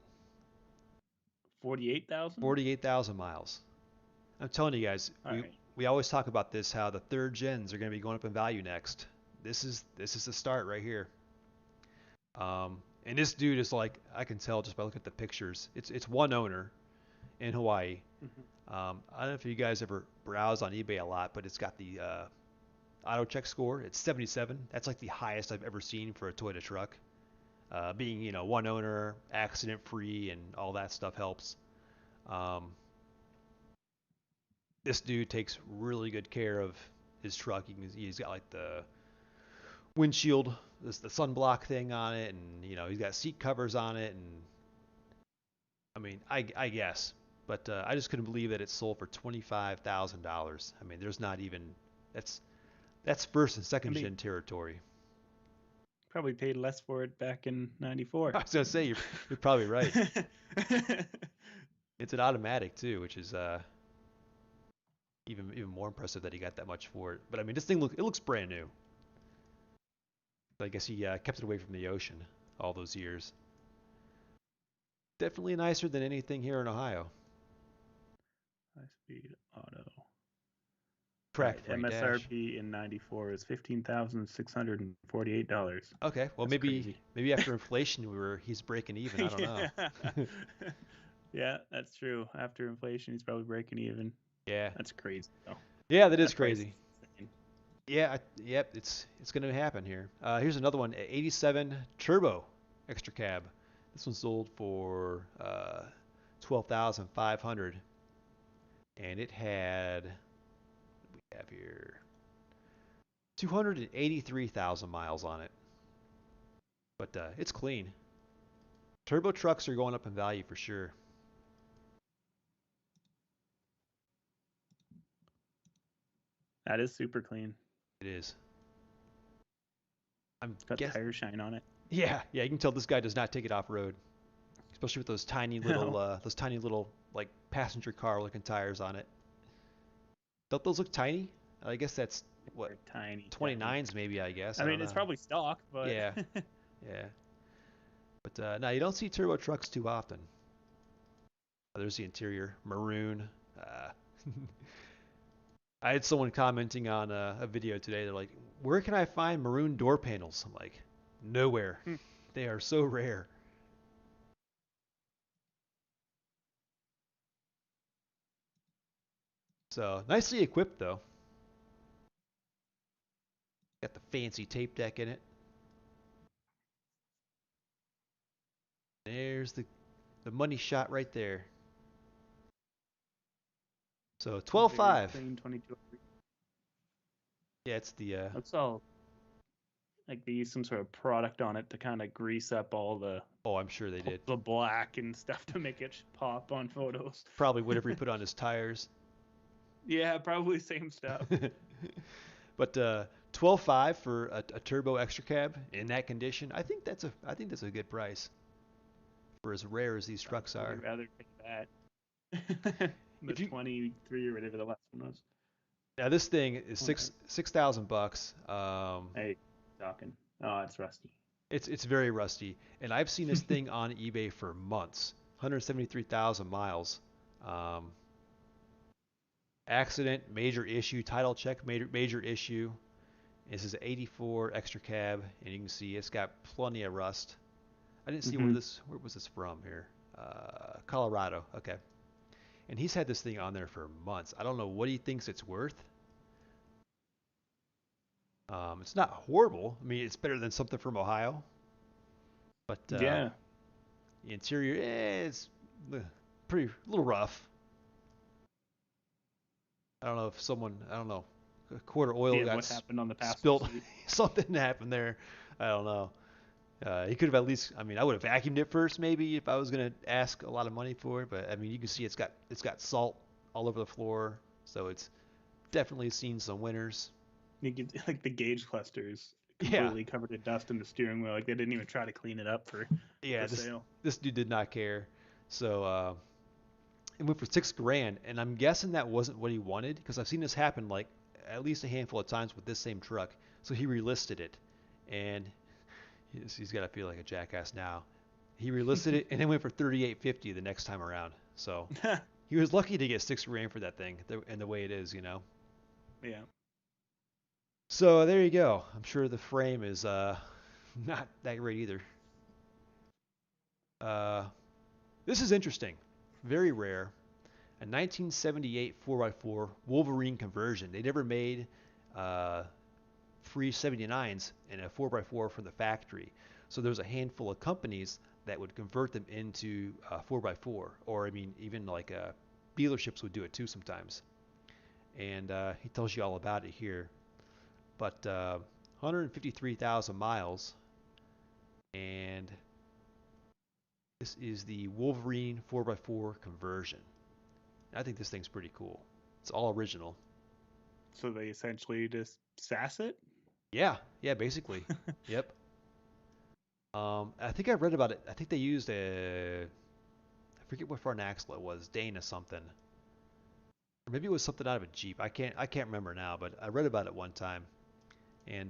48,000. 48,000 miles. I'm telling you guys, All we right. we always talk about this, how the third gens are going to be going up in value next. This is the start right here. And this dude is like, I can tell just by looking at the pictures. It's one owner in Hawaii. Mhm. I don't know if you guys ever browse on eBay a lot, but it's got the auto check score. It's 77. That's like the highest I've ever seen for a Toyota truck. Being one owner, accident free, and all that stuff helps. Um, this dude takes really good care of his truck. He's got like the windshield, the sunblock thing on it, and he's got seat covers on it, and I mean, I guess, but I just couldn't believe that it sold for $25,000. I mean, there's not even that's that's first and I second mean, gen territory. probably paid less for it back in '94. I was gonna say you're probably right. It's an automatic too, which is even more impressive that he got that much for it. But I mean, this thing looks brand new. I guess he kept it away from the ocean all those years. Definitely nicer than anything here in Ohio. High speed auto. All Crack right. free dash. MSRP in '94 is $15,648. Okay, well That's maybe crazy. maybe after inflation he's breaking even. I don't know. Yeah. Yeah, that's true. After inflation, he's probably breaking even. Yeah, That's crazy, though. yeah, that is That price is crazy. insane. Yeah, yep, it's gonna happen here. Here's another one, 87 Turbo Extra Cab. This one sold for 12,500, and it had we have here 283,000 miles on it, but it's clean. Turbo trucks are going up in value for sure. That is super clean. It is. I'm It's got guess. tire shine on it. Yeah. You can tell this guy does not take it off road, especially with No, those tiny little like passenger car looking tires on it. Don't those look tiny? I guess that's what they're tiny, tiny. 29s maybe. I guess I I don't mean, it's know. probably stock, but Yeah, yeah. But no, you don't see turbo trucks too often. There's the interior, maroon. Uh, I had someone commenting on a video today. They're like, "Where can I find maroon door panels?" I'm like, "Nowhere. They are so rare." So nicely equipped though. Got the fancy tape deck in it. There's the money shot right there. So very 12.5. clean 22. Yeah, it's the Looks all like they use some sort of product on it to kind of grease up all oh, I'm sure they did. the black and stuff to make it pop on photos. Probably whatever he put on his tires. Yeah, probably same stuff. But 12.5 for a turbo extra cab in that condition, I think that's a good price for as rare as these I'd trucks probably are. rather pay that. The If you 23 or whatever the last one was. Now this thing is All right. $6,000. Hey, talking. Oh, it's rusty. It's very rusty, and I've seen this thing on eBay for months. 173,000 miles. Um, Accident, major issue, title check, major issue. This is an 84 extra cab, and you can see it's got plenty of rust. I didn't see Hmm. where was this from here. Colorado. Okay. And he's had this thing on there for months. I don't know what he thinks it's worth. It's not horrible. I mean, it's better than something from Ohio, but Yeah. the interior is pretty a little rough. I don't know if I don't know, a quart of oil Yeah, got what happened on the passenger spilt. seat? Something happened there. I don't know. He could have at least. I mean, I would have vacuumed it first, maybe, if I was gonna ask a lot of money for it. But I mean, you can see it's got salt all over the floor, so it's definitely seen some winters. You get like the gauge clusters Yeah, completely covered in dust in the steering wheel. Like they didn't even try to clean it up yeah. for This sale. this dude did not care. So it went for 6 grand, and I'm guessing that wasn't what he wanted because I've seen this happen like at least a handful of times with this same truck. So he relisted it, and he's got to feel like a jackass now. He relisted it and then went for 38.50 the next time around. So he was lucky to get 6 grand for that thing, and the way it is, you know. Yeah. So there you go. I'm sure the frame is not that great either. Uh, this is interesting. Very rare. A 1978 4x4 Wolverine conversion. They never made uh, 379s in a 4x4 from the factory. So there's a handful of companies that would convert them into 4x4, or I mean, even like dealerships would do it too sometimes. And he tells you all about it here. But 153,000 miles, and this is the Wolverine 4x4 conversion. I think this thing's pretty cool. It's all original. So they essentially just sass it. Yeah, yeah, basically. Yep. I think I read about it. I think they used I forget what front axle it was, Dana something, or maybe it was something out of a Jeep. I can't remember now, but I read about it one time. And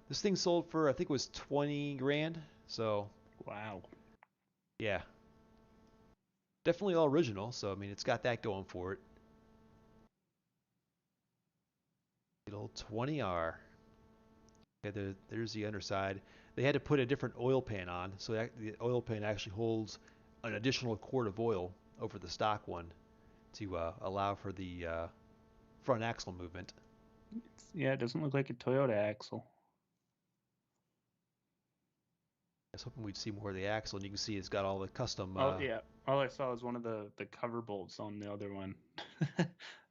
this thing sold for I think it was 20 grand. So Wow. yeah, definitely all original. So I mean, it's got that going for it. Good old 20R. Okay, there's the underside. They had to put a different oil pan on, so that the oil pan actually holds an additional quart of oil over the stock one to allow for the front axle movement. Yeah, it doesn't look like a Toyota axle. I was hoping we'd see more of the axle, and you can see it's got all the custom. Oh yeah, all I saw was one of the cover bolts on the other one.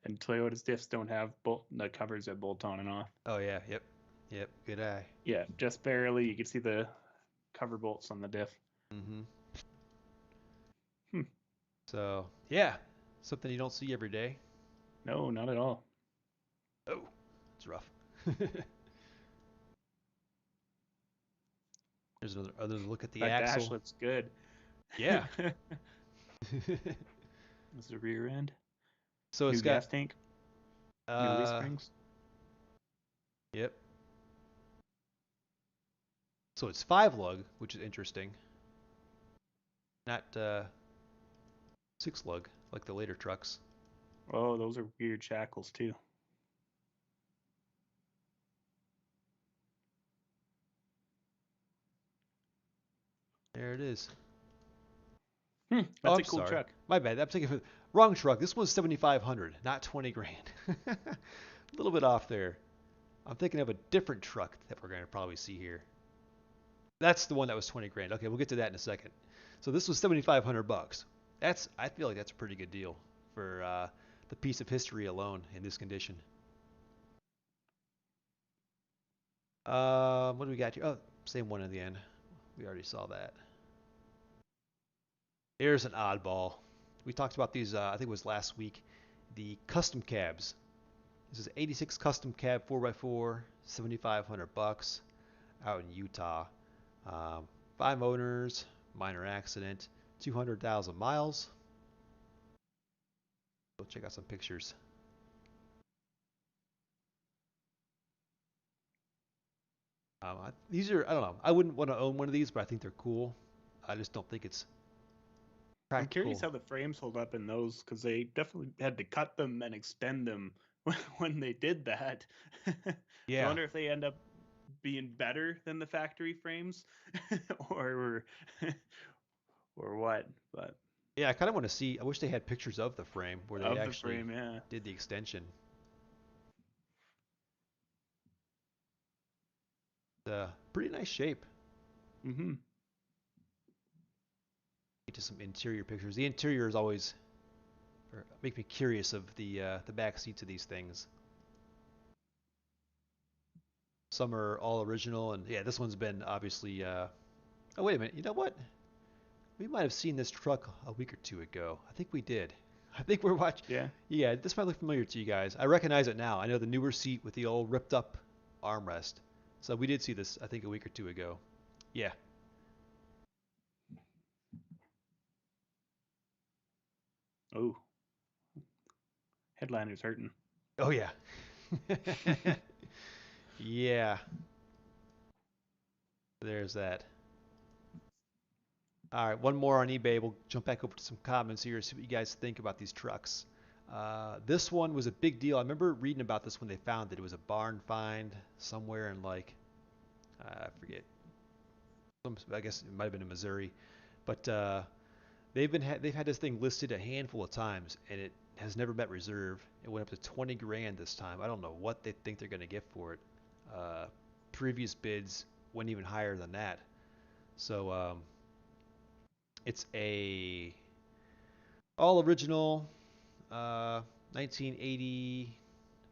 And Toyota's diffs don't have the covers that bolt on and off. Oh yeah, yep, yep. Good eye. Yeah, just barely. You can see the cover bolts on the diff. Mm-hmm. Hmm. So yeah, something you don't see every day. No, not at all. Oh, it's rough. There's another other look at the That dash axle. looks good. Yeah. This is the rear end. So it's New got gas tank. New leaf uh, springs. yep. So it's 5 lug, which is interesting. Not 6 lug like the later trucks. Oh, those are weird shackles too. There it is. Oh, That's a I'm cool sorry. truck. My bad. I'm thinking of wrong truck. This was 7,500, not 20 grand. A little bit off there. I'm thinking of a different truck that we're going to probably see here. That's the one that was 20 grand. Okay, we'll get to that in a second. So this was 7,500 bucks. I feel like that's a pretty good deal for the piece of history alone in this condition. What do we got here? Oh, same one in the end. We already saw that. Here's an oddball. We talked about these, I think it was last week. The custom cabs. This is 86 custom cab 4x4, 7,500 bucks out in Utah. Um, 5 owners, minor accident, 200,000 miles. Go check out some pictures. These are, I don't know, I wouldn't want to own one of these, but I think they're cool. I just don't think it's I'm curious practical. how the frames hold up in those because they definitely had to cut them and extend them when they did that. So I Yeah. wonder if they end up being better than the factory frames or or what. But Yeah, I kind of want to see. I wish they had pictures of the frame where they of the actually frame, yeah. did the extension. Pretty nice shape. Mm-hmm. Get to some interior pictures. The interior is always make me curious of the back seats of these things. Some are all original, and yeah, this one's been obviously. Oh wait a minute. You know what? We might have seen this truck a week or two ago. I think we did. I think we're watching. Yeah. Yeah, this might look familiar to you guys. I recognize it now. I know the newer seat with the old ripped up armrest. So we did see this, I think, a week or two ago. Yeah. Oh, headliner's hurting. Oh yeah. Yeah. There's that. All right, one more on eBay. We'll jump back over to some comments here, see what you guys think about these trucks. This one was a big deal. I remember reading about this when they found it. It was a barn find somewhere in like I forget. I guess it might have been in Missouri, but they've had this thing listed a handful of times, and it has never met reserve. It went up to 20 grand this time. I don't know what they think they're going to get for it. Uh, Previous bids went even higher than that. So it's a all original 1980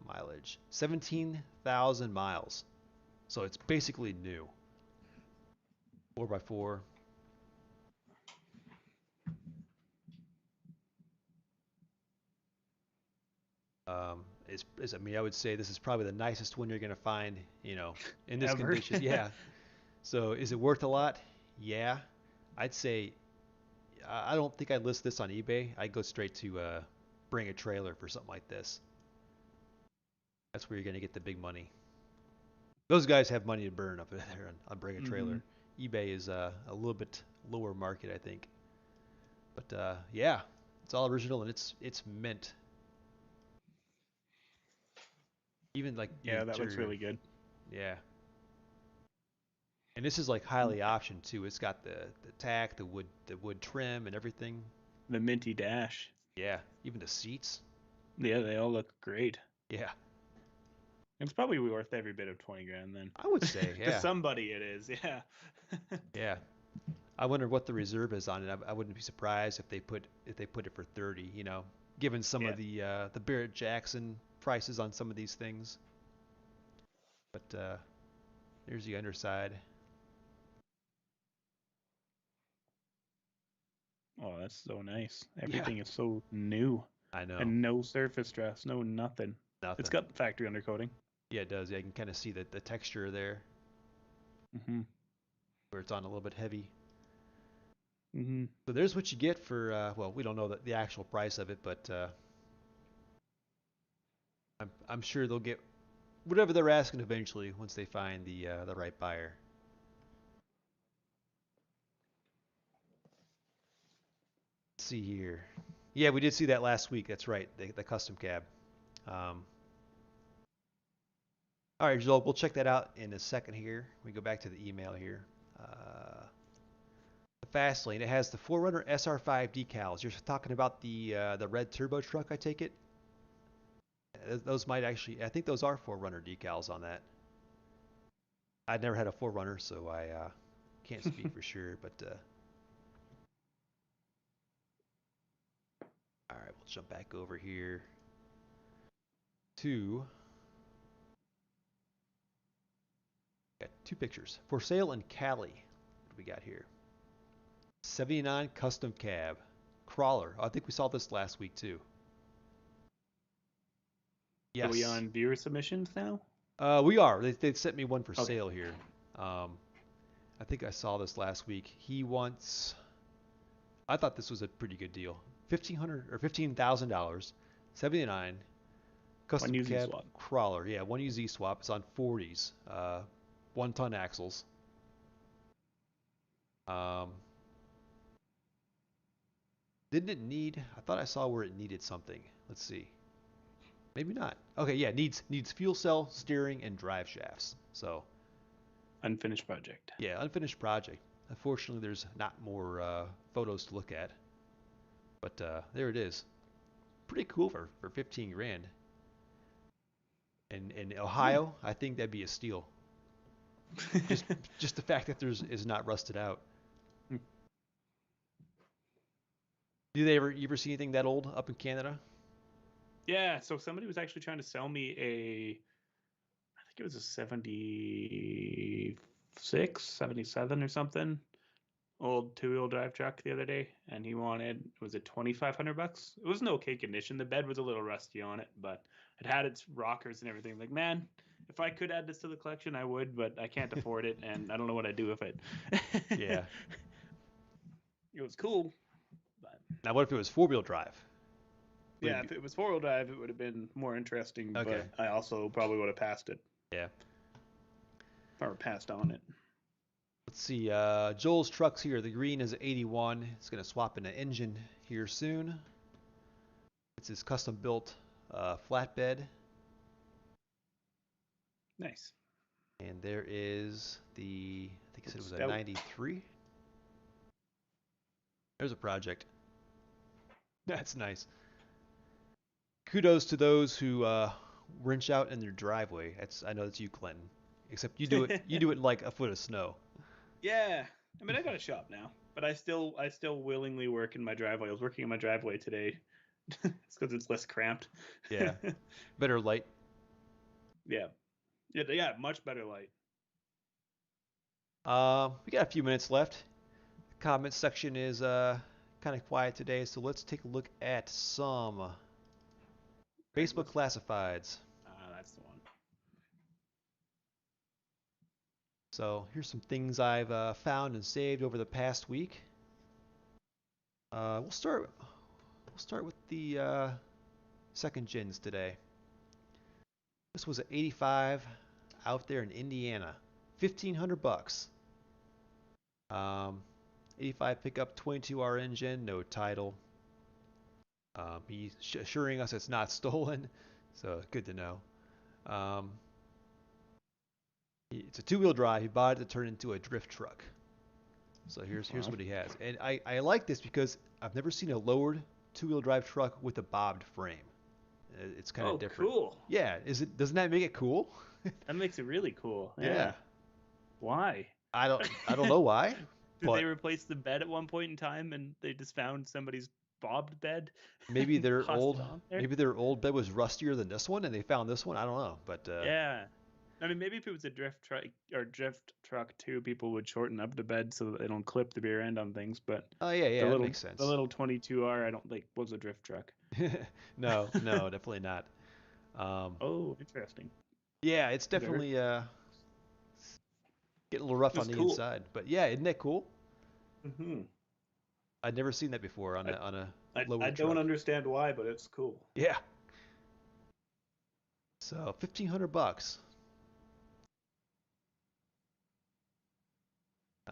mileage, 17,000 miles. So it's basically new. 4x4. I mean, I would say this is probably the nicest one you're going to find, in this Ever. condition. Yeah. So is it worth a lot? Yeah. I'd say I don't think I'd list this on eBay. I'd go straight to bring a trailer for something like this. That's where you're going to get the big money. Those guys have money to burn up there on bring a Hmm. trailer. eBay is a little bit lower market, I think. But yeah, it's all original and it's mint. Even like the Yeah, that looks interior. really good. Yeah. And this is like highly optioned too. It's got the tack, the wood trim and everything. The minty dash. Yeah, even the seats. Yeah, they all look great. Yeah, It's probably worth every bit of 20 grand then. I would say, To yeah, somebody it is, yeah. yeah. I wonder what the reserve is on it. I wouldn't be surprised if they put it for 30. Given some Yeah. of the Barrett Jackson prices on some of these things. But there's the underside. Oh, that's so nice. Yeah, Everything is so new. I know. And no surface stress, no nothing. It's Nothing. got factory undercoating. Yeah, it does. Yeah, I can kind of see the texture there Hmm. where it's on a little bit heavy. Hmm. So there's what you get for, well, we don't know the actual price of it, but I'm sure they'll get whatever they're asking eventually once they find the right buyer. Let's see here. Yeah, we did see that last week. That's right, the custom cab. Um, all right, Joel, we'll check that out in a second here. We go back to the email here. The fast lane. It has the 4Runner SR5 decals. You're talking about the red turbo truck, I take it. Those might actually. I think those are 4Runner decals on that. I'd never had a 4Runner, so I can't speak for sure. But all right, we'll jump back over here to got two pictures for sale in Cali. What do we got here? 79 custom cab crawler. Oh, I think we saw this last week too. Are we Yes, on viewer submissions now? we are. They sent me one for Okay. sale here. Um, I think I saw this last week. He wants. I thought this was a pretty good deal. 1,500 or $15,000, 79 One custom UZ cab swap. crawler. Yeah, one UZ swap. It's on 40s, 1 ton axles. Um, didn't it need? I thought I saw where it needed something. Let's see. Maybe not. Okay, yeah, needs fuel cell, steering, and drive shafts. So Unfinished project. yeah, unfinished project. Unfortunately, there's not more photos to look at, but there it is. Pretty cool for 15 grand. In Yeah. Ohio, I think that'd be a steal. Just just the fact that there's is not rusted out. Do they ever you ever see anything that old up in Canada? Yeah, so somebody was actually trying to sell me I think it was a 76, 77 or something, old two-wheel drive truck the other day, and he wanted, was it 2,500 bucks? It was in okay condition. The bed was a little rusty on it, but it had its rockers and everything. Like, man, if I could add this to the collection, I would, but I can't afford it, and I don't know what I'd do with it. Yeah. It was cool, but Now what if it was 4-wheel drive? Would it yeah, be if it was four-wheel drive, it would have been more interesting, okay? but I also probably would have passed it Yeah. or passed on it. Let's see. Joel's truck's here. The green is 81. It's going to swap in an engine here soon. It's his custom built flatbed. Nice. And there is I think he said it was a Stout. 93. There's a project. That's nice. Kudos to those who wrench out in their driveway. I know that's you, Clinton. Except you do it in like a foot of snow. Yeah. I mean, I got a shop now, but I still willingly work in my driveway. I was working in my driveway today. It's because it's less cramped. Yeah, better light. Yeah. Yeah, much better light. We got a few minutes left. The comment section is kind of quiet today, so let's take a look at some Facebook Craigslist. classifieds. That's the one. So here's some things I've found and saved over the past week. We'll start. We'll start with the second gens today. This was an 85 out there in Indiana, 1,500 bucks. Um, 85 pickup, 22R engine, no title. He's assuring us it's not stolen, so good to know. Um, it's a two-wheel drive. He bought it to turn into a drift truck. So here's Wow. what he has, and I like this because I've never seen a lowered two-wheel drive truck with a bobbed frame. It's kind of Oh, different. cool. Yeah, doesn't that make it cool? That makes it really cool. Yeah. Yeah. Why? I don't know why, Did they but replace the bed at one point in time and they just found somebody's bobbed bed maybe and their tossed old it on there? maybe their old bed was rustier than this one, and they found this one. I don't know, but Yeah. I mean, maybe if it was a drift truck or drift truck too, people would shorten up the bed so that they don't clip the rear end on things. But oh yeah, the yeah, that little makes the sense. little 22R, I don't think was a drift truck. No, no, definitely not. Um, Oh, interesting. yeah, it's Very definitely getting a little rough on That's the cool. inside, but yeah, isn't that cool? Hmm. I'd never seen that before on I, a I lower don't truck. understand why, but it's cool. Yeah. So 1,500 bucks.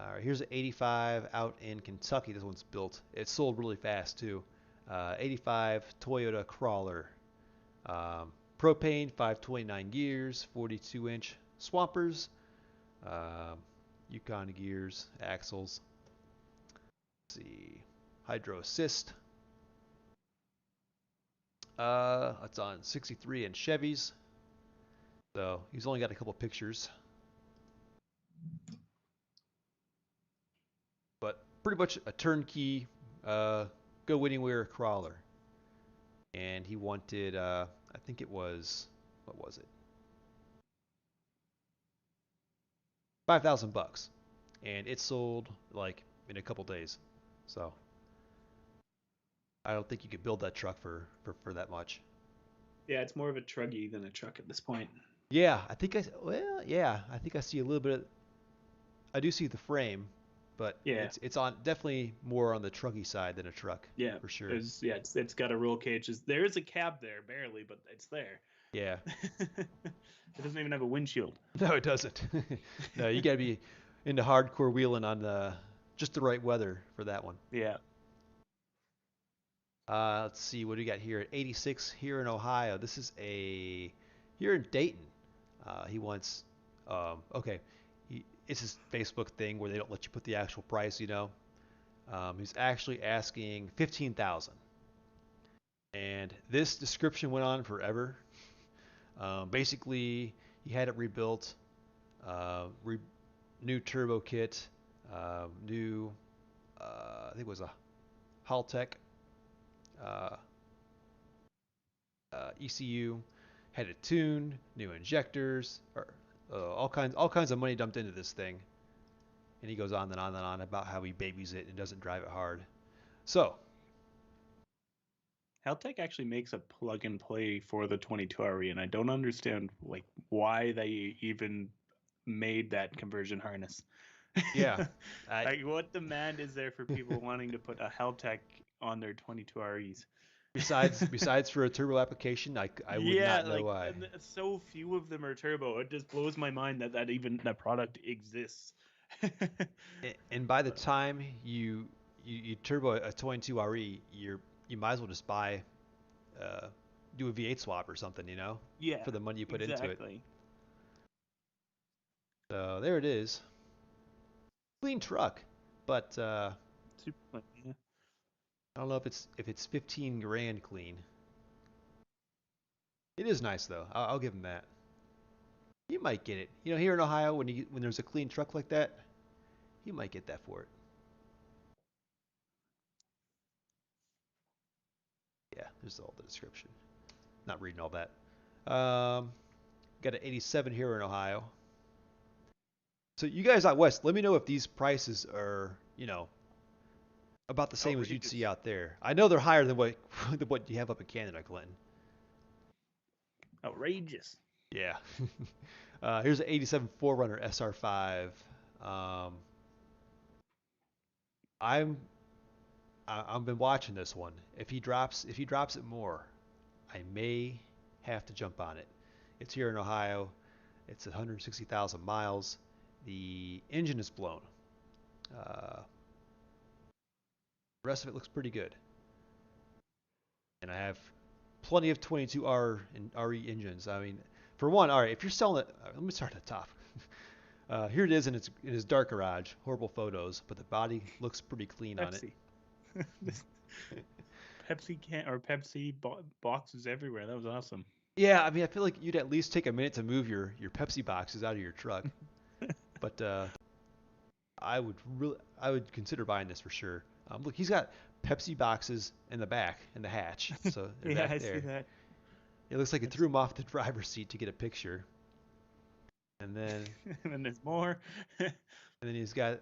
All right, here's an 85 out in Kentucky. This one's built. It sold really fast too. 85 Toyota Crawler. Propane, 529 gears, 42-inch swampers, um, Yukon gears, axles. Let's see, hydro assist. It's on 63 inch Chevys. So he's only got a couple pictures, but pretty much a turnkey, go anywhere crawler. And he wanted, I think it was, what was it? 5,000 bucks, and it sold like in a couple days. So I don't think you could build that truck for that much. Yeah, it's more of a truggy than a truck at this point. Yeah, I think I see a little bit. I do see the frame, but Yeah, it's on definitely more on the truggy side than a truck yeah. for sure. It's got a roll cage. There is a cab there, barely, but it's there. Yeah. It doesn't even have a windshield. No, it doesn't. No, you gotta be into hardcore wheeling on just the right weather for that one. Yeah. Let's see what do we got here at 86 here in Ohio. This is here in Dayton. He wants okay. It's his Facebook thing where they don't let you put the actual price. He's actually asking 15,000, and this description went on forever. Basically, he had it rebuilt, re- new turbo kit, new I think it was a Haltech uh, ECU, had it tuned, new injectors, or all kinds of money dumped into this thing. And he goes on and on and on about how he babies it and doesn't drive it hard. So Haltech actually makes a plug and play for the 22RE, and I don't understand like why they even made that conversion harness. yeah, I, Like, what demand is there for people wanting to put a Haltech on their 22REs? besides for a turbo application, I would Yeah, not know like, why. and so few of them are turbo. It just blows my mind that even that product exists. And by the But time you turbo a 22 RE, you might as well just buy uh, do a V8 swap or something, yeah, for the money you put into it. exactly. So there it is, clean truck, but Super clean. Yeah. I don't know if it's 15 grand clean. It is nice though. I'll give him that. You might get it. Here in Ohio, when there's a clean truck like that, you might get that for it. Yeah, there's all the description. Not reading all that. Um, got an 87 here in Ohio. So you guys out west, let me know if these prices are, about the same as you'd see Outrageous. out there. I know they're higher than what than what you have up in Canada, Clinton. Outrageous. Yeah. Here's an 87 4Runner SR5. Um, I'm I've been watching this one. If he drops it more, I may have to jump on it. It's here in Ohio. It's 160,000 miles. The engine is blown. The rest of it looks pretty good. And I have plenty of 22R and RE engines. I mean, for one, all right, if you're selling it, let me start at the top. Here it is in his dark garage. Horrible photos, but the body looks pretty clean on it. Pepsi. This Pepsi can or Pepsi boxes everywhere. That was awesome. Yeah, I mean, I feel like you'd at least take a minute to move your Pepsi boxes out of your truck. But I would consider buying this for sure. Look, he's got Pepsi boxes in the back in the hatch, so they're Yeah, back I see there. that. It looks like he That's threw him off the driver's seat to get a picture, and then and then there's more. and then he's got.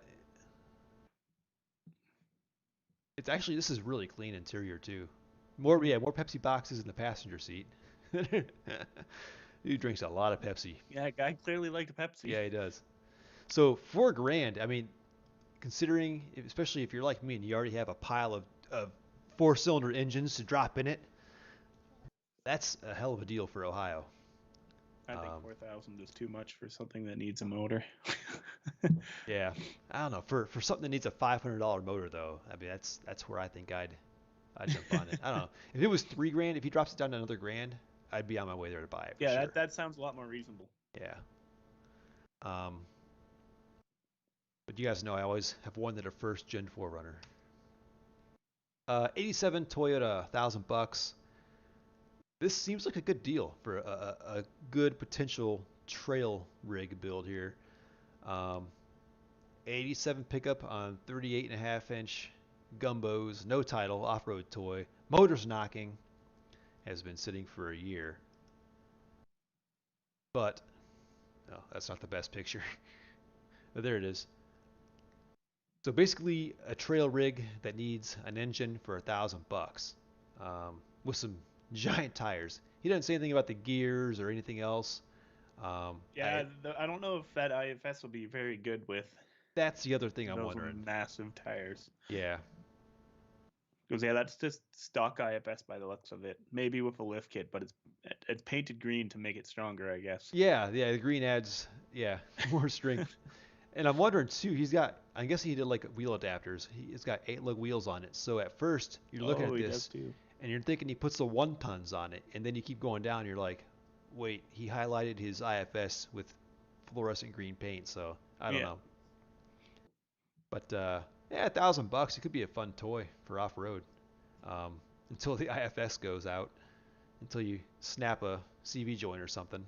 It's actually this is really clean interior too. More Pepsi boxes in the passenger seat. He drinks a lot of Pepsi. Yeah, guy clearly liked Pepsi. Yeah, he does. So 4 grand. I mean, considering, especially if you're like me and you already have a pile of four-cylinder engines to drop in it, that's a hell of a deal for Ohio. I think Um, 4,000 is too much for something that needs a motor. yeah, I don't know for something that needs a $500 motor though. I mean, that's where I think I'd jump on it. I don't know if it was 3 grand. If he drops it down to another grand, I'd be on my way there to buy it for Yeah, sure. that sounds a lot more reasonable. Yeah. Um, but you guys know I always have wanted a first Gen 4 runner. 87 Toyota, $1,000. This seems like a good deal for a good potential trail rig build here. Um, 87 pickup on 38.5-inch gumbos, no title, off-road toy. Motor's knocking, has been sitting for a year. But, no, that's not the best picture. But there it is. So basically, a trail rig that needs an engine for $1,000, with some giant tires. He doesn't say anything about the gears or anything else. Yeah, I don't know if that IFS will be very good with That's the other thing I'm those wondering. massive tires. Yeah, Because yeah, that's just stock IFS by the looks of it. Maybe with a lift kit, but it's painted green to make it stronger, I guess. yeah. The green adds, yeah, more strength. And I'm wondering too. I guess he did like wheel adapters. He's got 8 lug wheels on it. So at first you're looking Oh, at he does this too. and you're thinking he puts the 1 tons on it, and then you keep going down. You're like, wait, he highlighted his IFS with fluorescent green paint. So I don't Yeah, know. But yeah, $1,000. It could be a fun toy for off road, until the IFS goes out, until you snap a CV joint or something.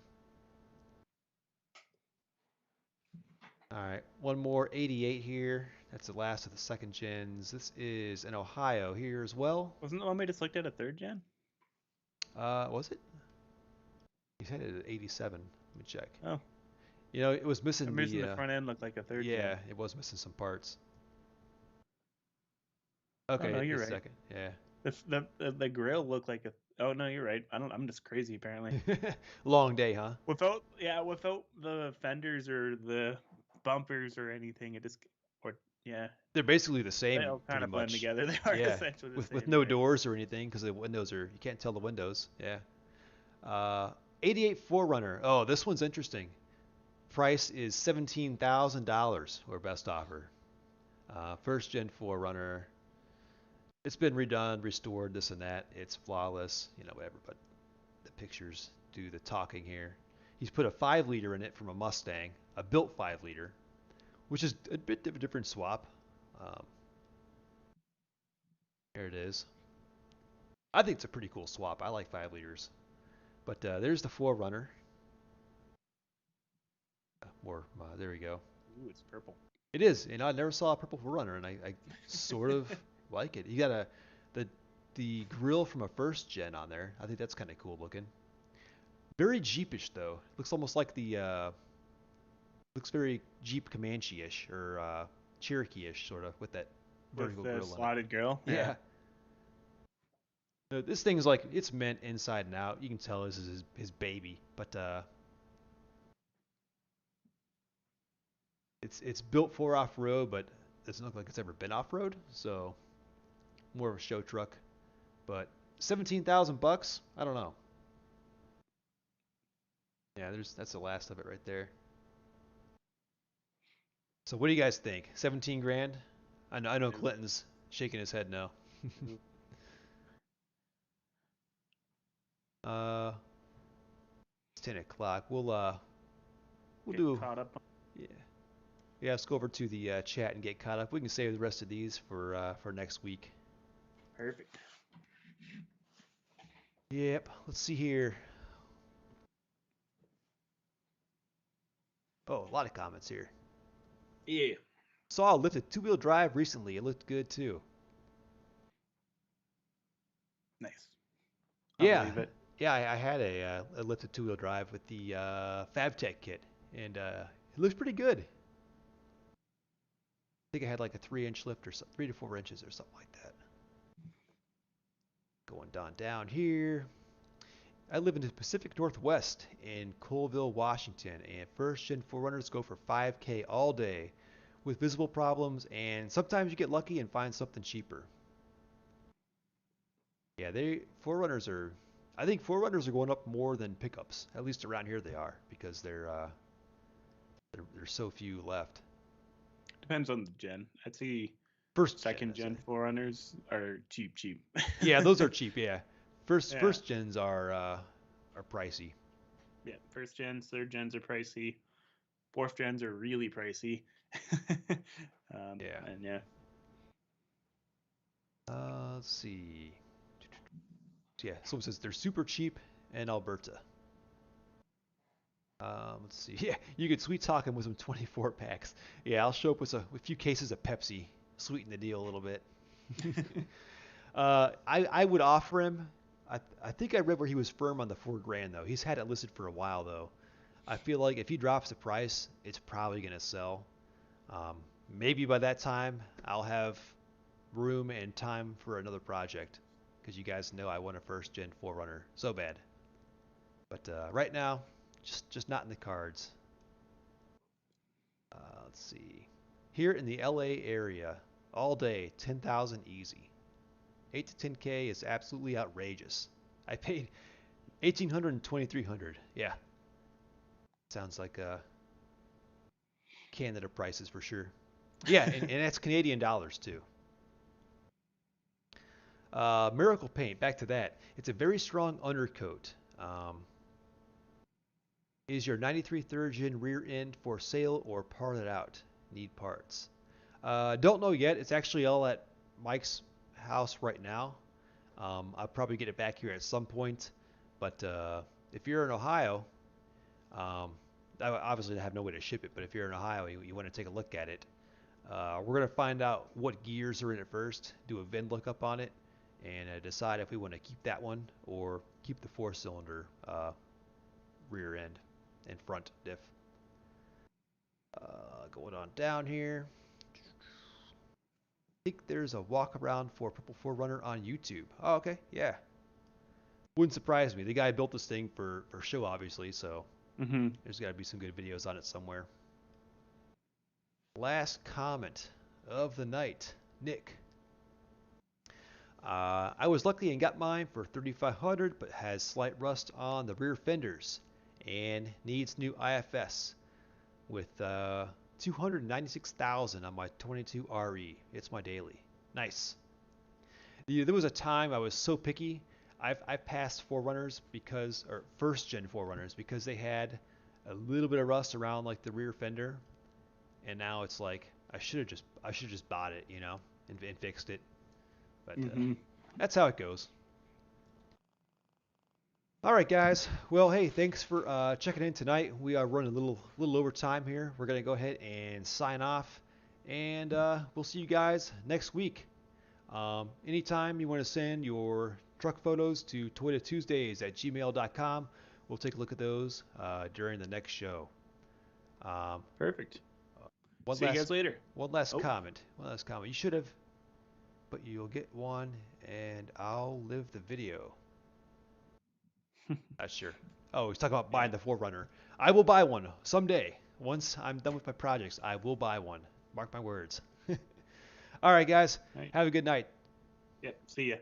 All right, one more 88 here. That's the last of the second gens. This is in Ohio here as well. wasn't the one we just looked at a third gen? Was it? He said it at 87. Let me check. Oh, It was missing I'm missing the. the front end looked like a third Yeah, gen. it was missing some parts. Oh Okay, no, it you're is right. second. Yeah. The grill looked like a. Oh no, you're right. I don't. I'm just crazy apparently. Long day, huh? Without the fenders or the bumpers or anything, it just or yeah, They're basically the they same, all kind pretty of blend much. together. They are Yeah, essentially the with same. no You're right. doors or anything because the windows are you can't tell the windows. Yeah. Uh, 88 4Runner. Oh, this one's interesting. price is $17,000 or best offer. First gen 4Runner. It's been redone, restored, this and that. It's flawless, whatever. But the pictures do the talking here. He's put a 5 liter in it from a Mustang, a built 5 liter, which is a bit of a different swap. Um, There it is. I think it's a pretty cool swap. I like 5 liters. But there's the 4Runner. There we go. Ooh, it's purple. It is, and I never saw a purple 4Runner, and I sort of like it. You got the the grill from a first gen on there. I think that's kind of cool looking. Very Jeepish though. Looks almost like the looks very Jeep Comanche-ish or Cherokee-ish sort of with that With vertical the grill on it. slotted grill. Yeah. This thing's like it's meant inside and out. You can tell this is his baby, but it's built for off road, but it doesn't look like it's ever been off road. So more of a show truck. But 17,000 bucks, I don't know. Yeah, that's the last of it right there. So what do you guys think? 17 grand? I know Nope. Clinton's shaking his head no. Nope. uh, it's 10 o'clock. We'll Get do caught up. yeah. Yeah, let's go over to the chat and get caught up. We can save the rest of these for next week. Perfect. Yep. Let's see here. Oh, a lot of comments here. Yeah. Saw a lifted two-wheel drive recently. It looked good too. Nice. I Yeah, believe it. yeah. I had a lifted two-wheel drive with the FabTech kit, and it looks pretty good. I think I had like a 3-inch lift or 3 to 4 inches or something like that. Going down here. I live in the Pacific Northwest in Colville, Washington, and first gen 4Runners go for 5K all day with visible problems, and sometimes you get lucky and find something cheaper. Yeah, they 4Runners are. I think 4Runners are going up more than pickups. At least around here they are because there's so few left. Depends on the gen. I'd say First gen, second I say. gen forerunners are cheap. Yeah, those are cheap. Yeah, first Yeah. first gens are pricey. Yeah. First gens, third gens are pricey. Fourth gens are really pricey. Yeah. And yeah. Let's see. Yeah, someone says they're super cheap in Alberta. Let's see. Yeah, you could sweet talk him with some 24 packs. Yeah, I'll show up with a few cases of Pepsi, sweeten the deal a little bit. I would offer him. I think I read where he was firm on the 4 grand though. He's had it listed for a while though. I feel like if he drops the price, it's probably gonna sell. Um, Maybe by that time I'll have room and time for another project because you guys know I want a first gen 4Runner so bad. But right now, just not in the cards. Let's see. Here in the LA area, all day, 10,000 easy. 8 to 10K is absolutely outrageous. I paid 1,800 and 2,300. Yeah, sounds like Canada prices for sure. Yeah, and that's Canadian dollars too. Miracle Paint, back to that. It's a very strong undercoat. Is your 93 third gen rear end for sale or parted out? Need parts. Don't know yet. It's actually all at Mike's house right now. I'll probably get it back here at some point. But if you're in Ohio, um, I obviously have no way to ship it. But if you're in Ohio, you want to take a look at it. We're going to find out what gears are in it first, do a VIN lookup on it, and decide if we want to keep that one or keep the 4-cylinder rear end and front diff. Going on down here. I think there's a walk around for Purple 4Runner on YouTube. Oh, okay, yeah. Wouldn't surprise me. The guy built this thing for show, obviously, so Mm-hmm. there's got to be some good videos on it somewhere. Last comment of the night, Nick. I was lucky and got mine for 3,500, but has slight rust on the rear fenders and needs new IFS. with 296,000 on my 22 RE. It's my daily. Nice. There was a time I was so picky. I've passed Forerunners because, or first gen Forerunners, because they had a little bit of rust around like the rear fender, and now it's like I should have just bought it, and fixed it. But Mm-hmm. that's how it goes. All right, guys. Well, hey, thanks for checking in tonight. We are running a little over time here. We're gonna go ahead and sign off, and we'll see you guys next week. Anytime you want to send your truck photos to toyotatuesdays@gmail.com, we'll take a look at those during the next show. Um, Perfect. one See you last guys later. one last Oh. comment. One last comment. You should have, but you'll get one, and I'll live the video. Not sure. Oh, he's talking about Yeah. buying the Forerunner. I will buy one someday. Once I'm done with my projects, I will buy one. Mark my words. All right, guys. Right. Have a good night. Yep. See ya.